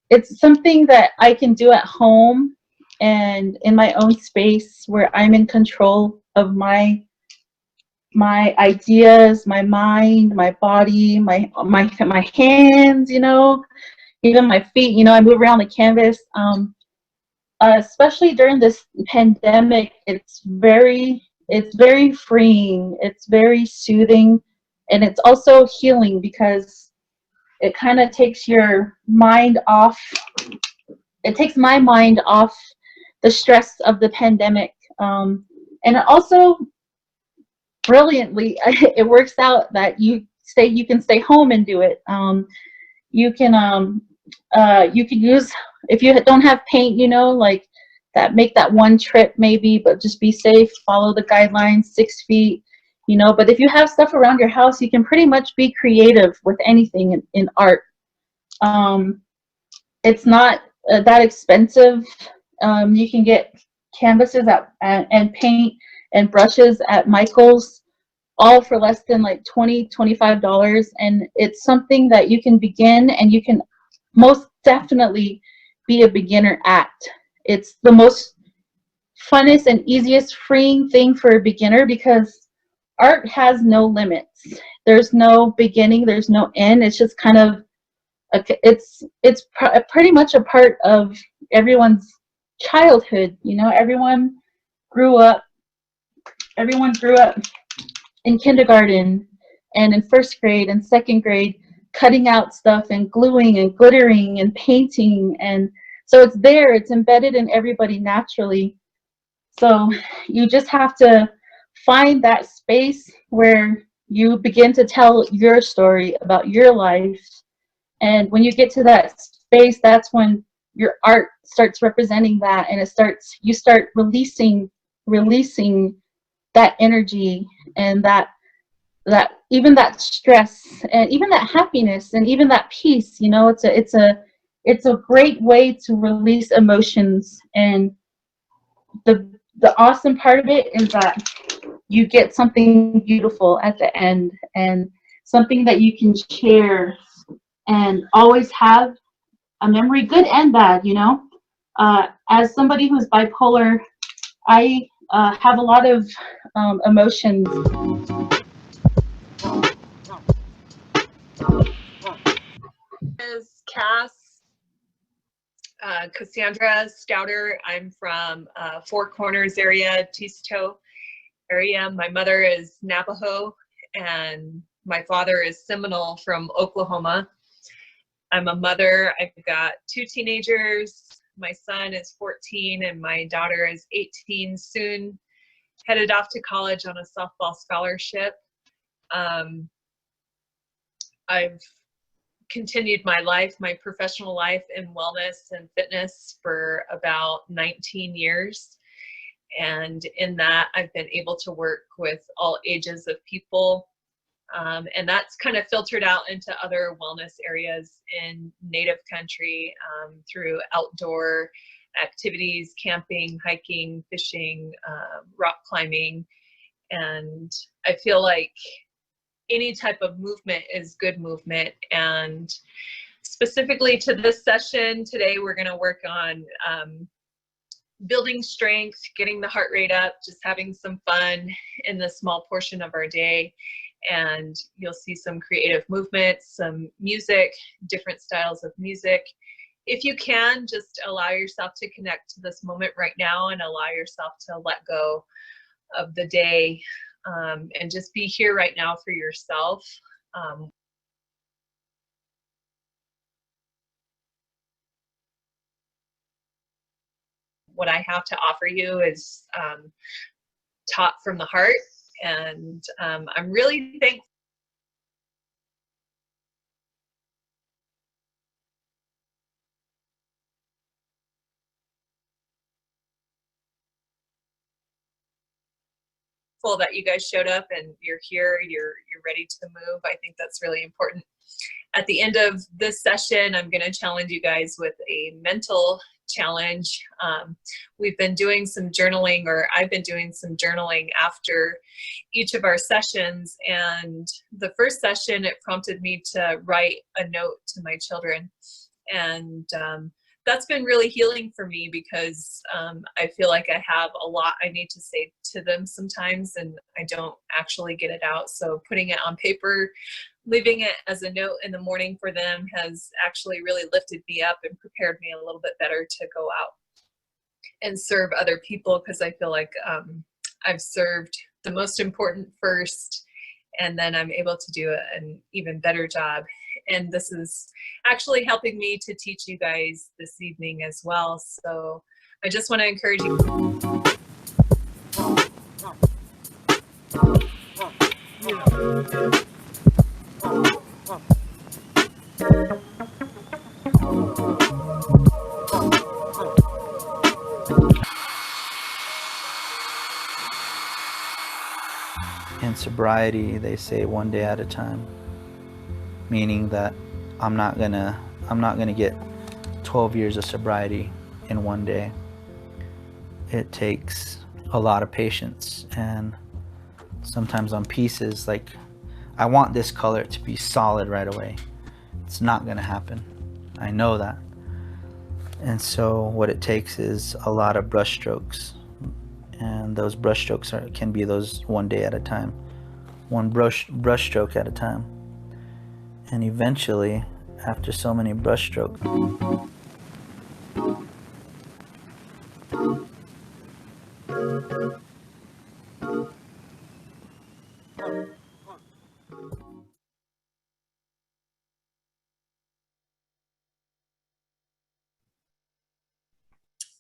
that I can do at home and in my own space where I'm in control of my ideas, my mind, my body, my hands, you know, even my feet. You know, I move around the canvas. Especially during this pandemic, it's very freeing. It's very soothing, and it's also healing because it kind of takes your mind off. It takes my mind off the stress of the pandemic, and it also brilliantly it works out that you can stay home and do it. You can use, if you don't have paint, you know, like that, make that one trip maybe, but just be safe, follow the guidelines, 6 feet, you know. But if you have stuff around your house, you can pretty much be creative with anything in art. It's not that expensive. You can get canvases and paint and brushes at Michael's, all for less than like $25, and it's something that you can begin, and you can most definitely be a beginner at. It's the most funnest and easiest freeing thing for a beginner because art has no limits. There's no beginning, there's no end. It's just kind of it's pretty much a part of everyone's childhood, you know. Everyone grew up in kindergarten and in first grade and second grade, cutting out stuff and gluing and glittering and painting, and so it's there, it's embedded in everybody naturally. So you just have to find that space where you begin to tell your story about your life, and when you get to that space, that's when your art starts representing that, and you start releasing that energy, and that even that stress, and even that happiness, and even that peace, you know. It's a great way to release emotions, and the awesome part of it is that you get something beautiful at the end, and something that you can share and always have a memory, good and bad, you know. As somebody who's bipolar, I have a lot of emotions. Is Cassandra Stouter. I'm from Four Corners area, Tisto area. My mother is Navajo and my father is Seminole from Oklahoma. I'm a mother. I've got 2 teenagers. My son is 14 and my daughter is 18, soon headed off to college on a softball scholarship. I've continued my life, my professional life in wellness and fitness for about 19 years. And in that, I've been able to work with all ages of people. And that's kind of filtered out into other wellness areas in Native country through outdoor activities, camping, hiking, fishing, rock climbing. And I feel like any type of movement is good movement. And specifically to this session today, we're going to work on building strength, getting the heart rate up, just having some fun in this small portion of our day. And you'll see some creative movements, some music, different styles of music. If you can, just allow yourself to connect to this moment right now and allow yourself to let go of the day. And just be here right now for yourself. What I have to offer you is taught from the heart, and I'm really thankful that you guys showed up and you're here, you're ready to move. I think that's really important. At the end of this session, I'm going to challenge you guys with a mental challenge. We've been doing some journaling, or I've been doing some journaling after each of our sessions. And the first session, it prompted me to write a note to my children. And that's been really healing for me because I feel like I have a lot I need to say to them sometimes, and I don't actually get it out. So putting it on paper, leaving it as a note in the morning for them has actually really lifted me up and prepared me a little bit better to go out and serve other people, because I feel like I've served the most important first, and then I'm able to do an even better job. And this is actually helping me to teach you guys this evening as well. So I just want to encourage you. In sobriety, they say one day at a time, meaning that I'm not gonna get 12 years of sobriety in one day. It takes a lot of patience, and sometimes on pieces, like I want this color to be solid right away. It's not gonna happen. I know that. And so what it takes is a lot of brush strokes. And those brush strokes can be those one day at a time, one brush stroke at a time. And eventually, after so many brush strokes,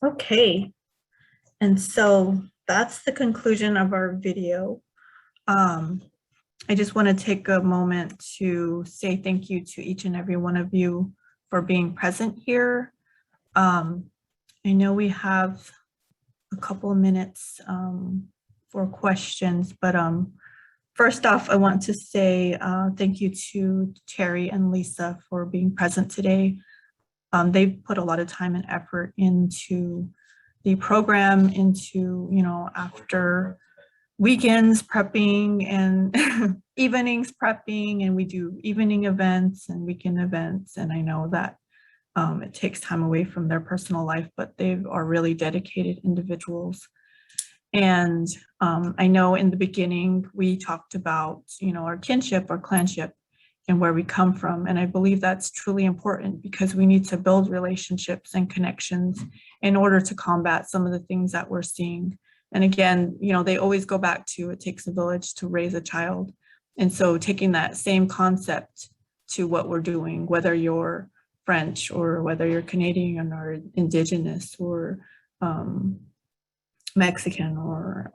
Okay, and so that's the conclusion of our video. I just want to take a moment to say thank you to each and every one of you for being present here. I know we have a couple of minutes for questions, but first off, I want to say thank you to Teri and Lisa for being present today. They've put a lot of time and effort into the program, into, after weekends prepping and evenings prepping, and we do evening events and weekend events. And I know that it takes time away from their personal life, but they are really dedicated individuals. And I know in the beginning, we talked about, our kinship, our clanship, and where we come from. And I believe that's truly important because we need to build relationships and connections in order to combat some of the things that we're seeing. And again, they always go back to it takes a village to raise a child. And so taking that same concept to what we're doing, whether you're French, or whether you're Canadian or Indigenous or Mexican or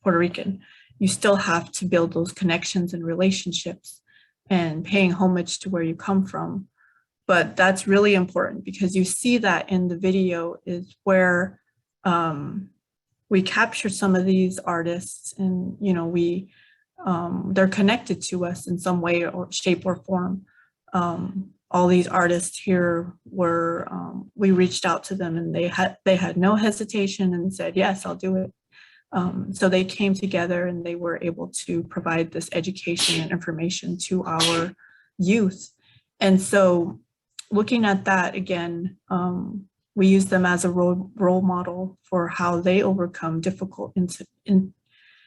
Puerto Rican, you still have to build those connections and relationships and paying homage to where you come from. But that's really important because you see that in the video is where we capture some of these artists, and we they're connected to us in some way or shape or form. All these artists here were, we reached out to them, and they had no hesitation and said, yes, I'll do it. So they came together and they were able to provide this education and information to our youth. And so looking at that again, we use them as a role model for how they overcome difficult in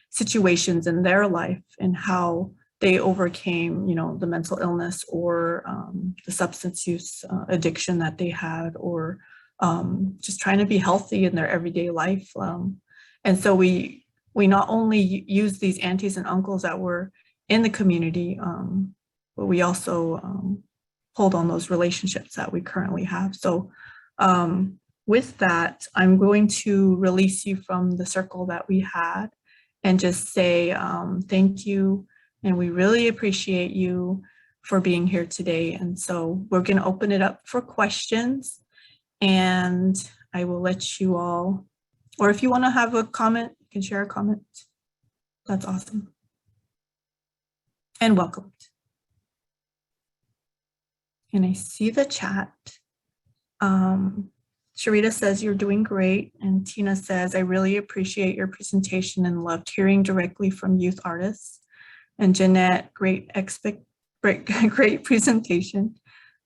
situations in their life, and how they overcame, the mental illness or the substance use addiction that they had, or just trying to be healthy in their everyday life. And so we not only use these aunties and uncles that were in the community, but we also hold on those relationships that we currently have. So with that, I'm going to release you from the circle that we had and just say thank you. And we really appreciate you for being here today. And so we're going to open it up for questions, and I will let you all, or if you want to have a comment, you can share a comment. That's awesome. And welcome. And I see the chat. Sharita says, you're doing great. And Tina says, I really appreciate your presentation and loved hearing directly from youth artists. And Jeanette, great presentation.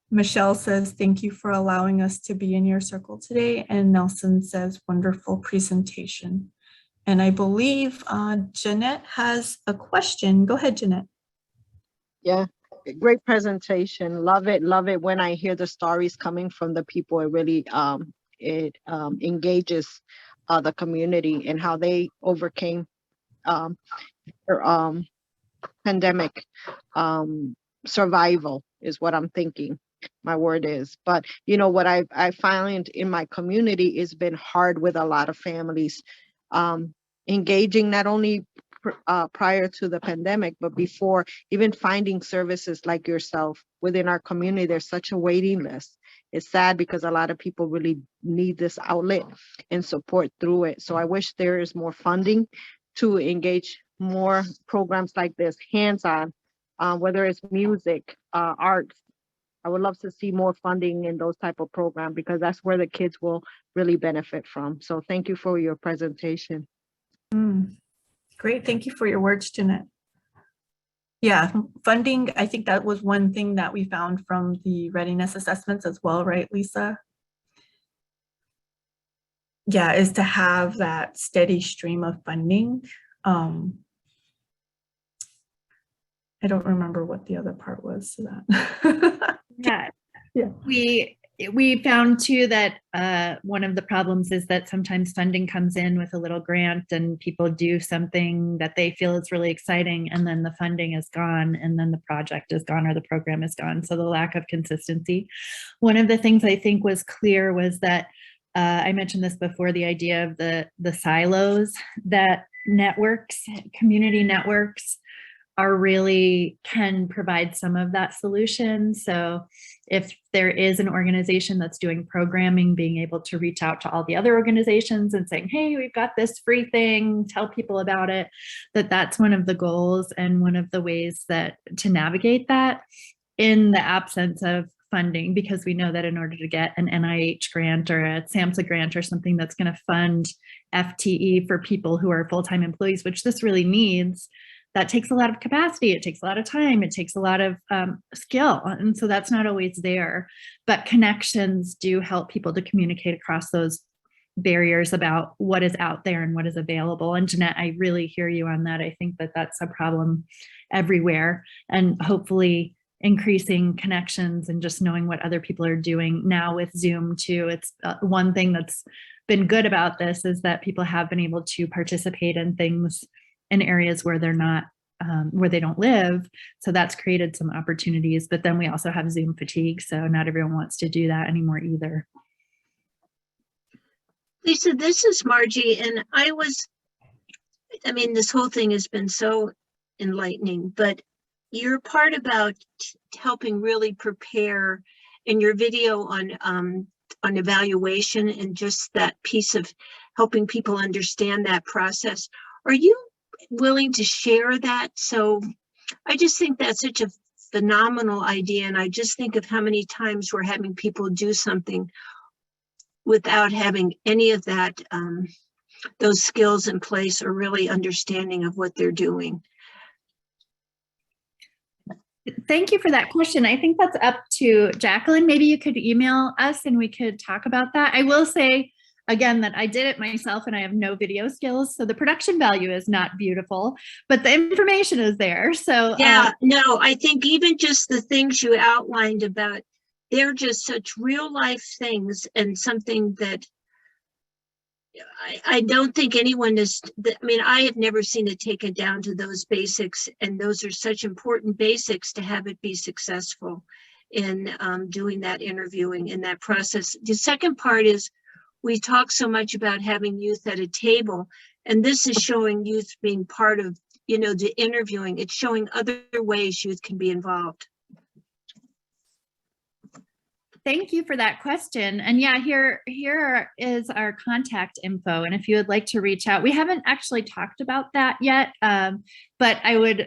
Michelle says, thank you for allowing us to be in your circle today. And Nelson says, wonderful presentation. And I believe Jeanette has a question. Go ahead, Jeanette. Yeah, great presentation. Love it when I hear the stories coming from the people. It really engages the community and how they overcame their pandemic. Survival is what I'm thinking. My word is. But what I find in my community has been hard with a lot of families engaging, not only prior to the pandemic, but before, even finding services like yourself within our community. There's such a waiting list. It's sad because a lot of people really need this outlet and support through it. So I wish there is more funding to engage more programs like this, hands-on, whether it's music, arts. I would love to see more funding in those type of programs, because that's where the kids will really benefit from. So thank you for your presentation. Great, thank you for your words, Jeanette. Yeah, funding, I think that was one thing that we found from the readiness assessments as well, right, Lisa? Yeah, is to have that steady stream of funding. I don't remember what the other part was to that. Yeah. We found too that one of the problems is that sometimes funding comes in with a little grant and people do something that they feel is really exciting, and then the funding is gone, and then the project is gone or the program is gone. So the lack of consistency. One of the things I think was clear was that I mentioned this before, the idea of the silos, that networks, community networks, can provide some of that solution. So if there is an organization that's doing programming, being able to reach out to all the other organizations and saying, hey, we've got this free thing, tell people about it, that's one of the goals and one of the ways that to navigate that in the absence of funding, because we know that in order to get an NIH grant or a SAMHSA grant or something that's going to fund FTE for people who are full-time employees, which this really needs, that takes a lot of capacity, it takes a lot of time, it takes a lot of skill. And so that's not always there. But connections do help people to communicate across those barriers about what is out there and what is available. And Jeanette, I really hear you on that. I think that that's a problem everywhere. And hopefully increasing connections and just knowing what other people are doing now with Zoom too. It's one thing that's been good about this is that people have been able to participate in things in areas where they're not where they don't live. So that's created some opportunities, but then we also have Zoom fatigue. So not everyone wants to do that anymore either. Lisa, this is Margie, and I mean, this whole thing has been so enlightening, but your part about helping really prepare in your video on evaluation and just that piece of helping people understand that process. Are you willing to share that? So I just think that's such a phenomenal idea. And I just think of how many times we're having people do something without having any of that, those skills in place or really understanding of what they're doing. Thank you for that question. I think that's up to Jacqueline. Maybe you could email us and we could talk about that. I will say again that I did it myself and I have no video skills. So the production value is not beautiful, but the information is there. So yeah, no, I think even just the things you outlined about, they're just such real life things and something that I don't think anyone is, I mean, I have never seen it taken down to those basics, and those are such important basics to have it be successful in doing that interviewing in that process. The second part is we talk so much about having youth at a table, and this is showing youth being part of, you know, the interviewing. It's showing other ways youth can be involved. Thank you for that question. And yeah, here is our contact info. And if you would like to reach out, we haven't actually talked about that yet, but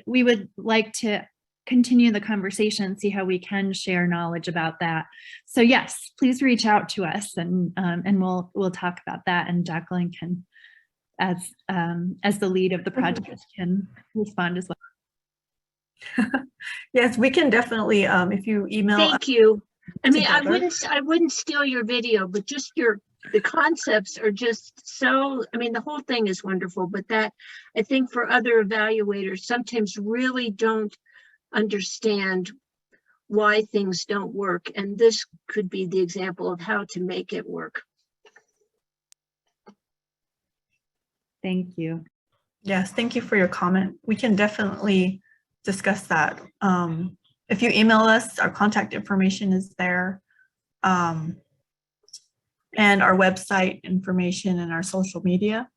we would like to continue the conversation, see how we can share knowledge about that. So yes, please reach out to us and we'll talk about that. And Jacqueline can, as the lead of the project, can respond as well. Yes, we can definitely, if you email. Thank you. I mean, together. I wouldn't steal your video, but just the concepts are just so, I mean, the whole thing is wonderful, but that I think for other evaluators sometimes really don't understand why things don't work. And this could be the example of how to make it work. Thank you. Yes, thank you for your comment. We can definitely discuss that. If you email us, our contact information is there. And our website information and our social media.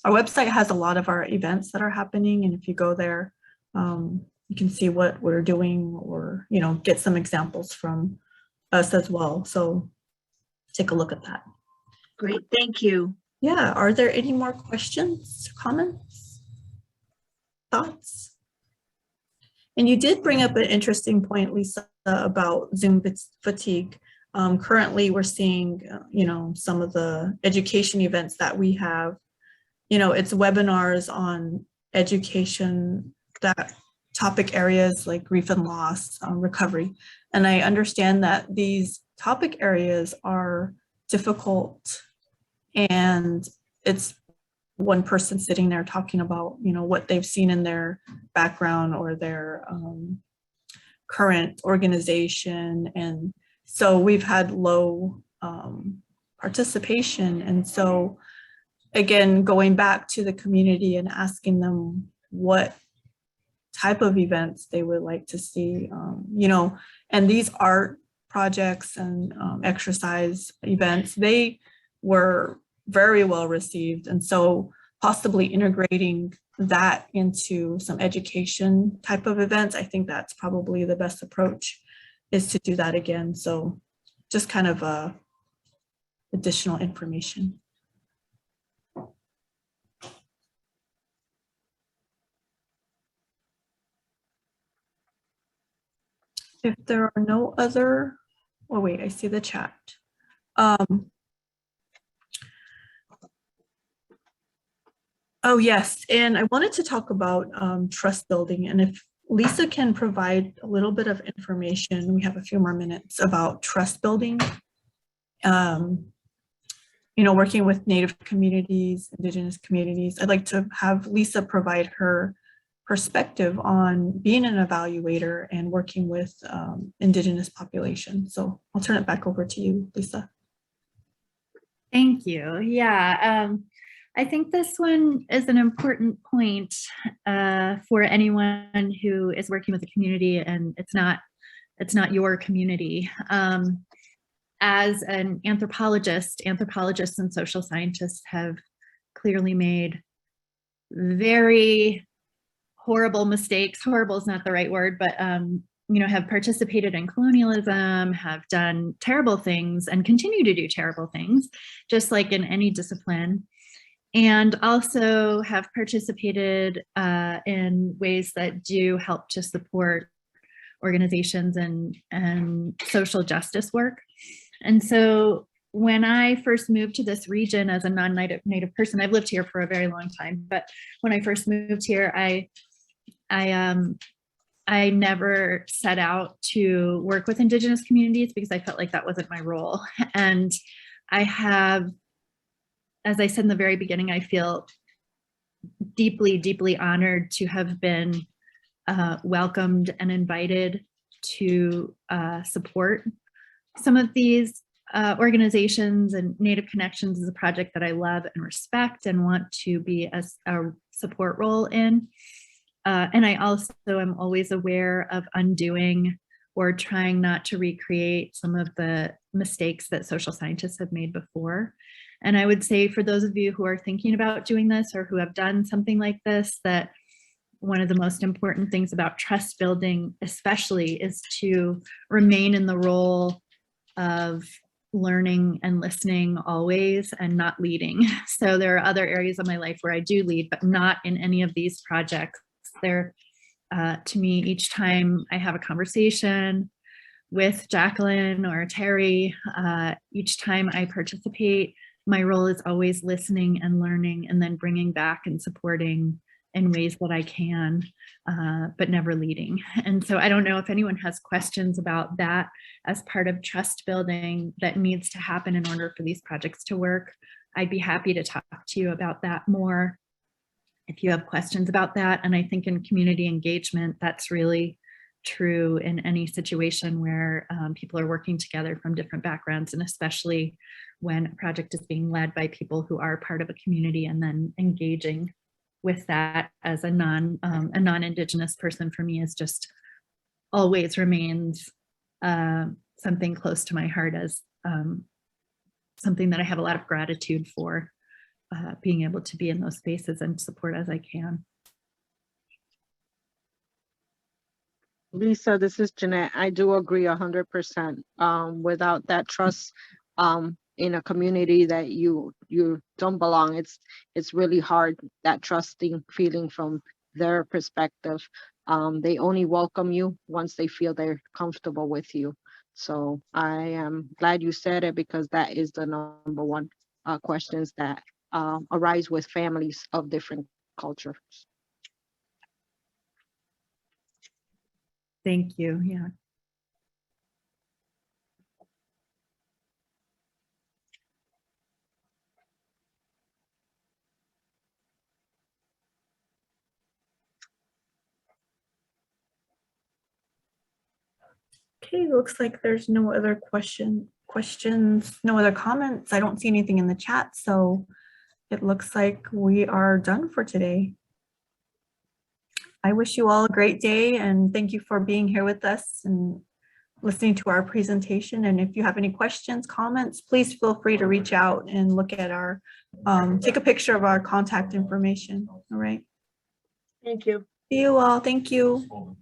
Our website has a lot of our events that are happening. And if you go there, you can see what we're doing or, you know, get some examples from us as well. So take a look at that. Great, thank you. Yeah, are there any more questions, comments, thoughts? And you did bring up an interesting point, Lisa, about Zoom fatigue. Currently, we're seeing, you know, some of the education events that we have, you know, it's webinars on education, that topic areas like grief and loss, recovery. And I understand that these topic areas are difficult and it's one person sitting there talking about, you know, what they've seen in their background or their current organization. And so we've had low participation. And so again, going back to the community and asking them what type of events they would like to see, you know, and these art projects and exercise events, they were very well received. And so possibly integrating that into some education type of events, I think that's probably the best approach, is to do that again. So just kind of additional information. If there are no other, oh wait, I see the chat. Oh yes, and I wanted to talk about trust building, and if Lisa can provide a little bit of information, we have a few more minutes, about trust building. You know, working with Native communities, Indigenous communities. I'd like to have Lisa provide her perspective on being an evaluator and working with Indigenous population. So I'll turn it back over to you, Lisa. Thank you. Yeah. I think this one is an important point for anyone who is working with the community and it's not your community. As an anthropologist, anthropologists and social scientists have clearly made very horrible mistakes. Horrible is not the right word, but have participated in colonialism, have done terrible things and continue to do terrible things, just like in any discipline. And also have participated in ways that do help to support organizations and social justice work. And so when I first moved to this region as a non-native person, I've lived here for a very long time, but when I first moved here, I never set out to work with Indigenous communities because I felt like that wasn't my role. And I have, as I said in the very beginning, I feel deeply, deeply honored to have been welcomed and invited to support some of these organizations, and Native Connections is a project that I love and respect and want to be a support role in. And I also am always aware of undoing or trying not to recreate some of the mistakes that social scientists have made before. And I would say for those of you who are thinking about doing this or who have done something like this, that one of the most important things about trust building especially is to remain in the role of learning and listening always and not leading. So there are other areas of my life where I do lead, but not in any of these projects. They're, to me, each time I have a conversation with Jacqueline or Teri, each time I participate, my role is always listening and learning and then bringing back and supporting in ways that I can, but never leading. And so I don't know if anyone has questions about that as part of trust building that needs to happen in order for these projects to work. I'd be happy to talk to you about that more if you have questions about that. And I think in community engagement, that's really true in any situation where people are working together from different backgrounds, and especially when a project is being led by people who are part of a community and then engaging with that as a non-Indigenous person, for me, is just always remains something close to my heart, as something that I have a lot of gratitude for, being able to be in those spaces and support as I can. Lisa, this is Jeanette. I do agree 100%. Without that trust in a community that you don't belong, it's really hard, that trusting feeling from their perspective. They only welcome you once they feel they're comfortable with you. So I am glad you said it, because that is the number one questions that arise with families of different cultures. Thank you. Yeah. Okay, looks like there's no other questions, no other comments. I don't see anything in the chat, so it looks like we are done for today. I wish you all a great day, and thank you for being here with us and listening to our presentation. And if you have any questions, comments, please feel free to reach out and look at our, take a picture of our contact information. All right. Thank you. See you all. Thank you.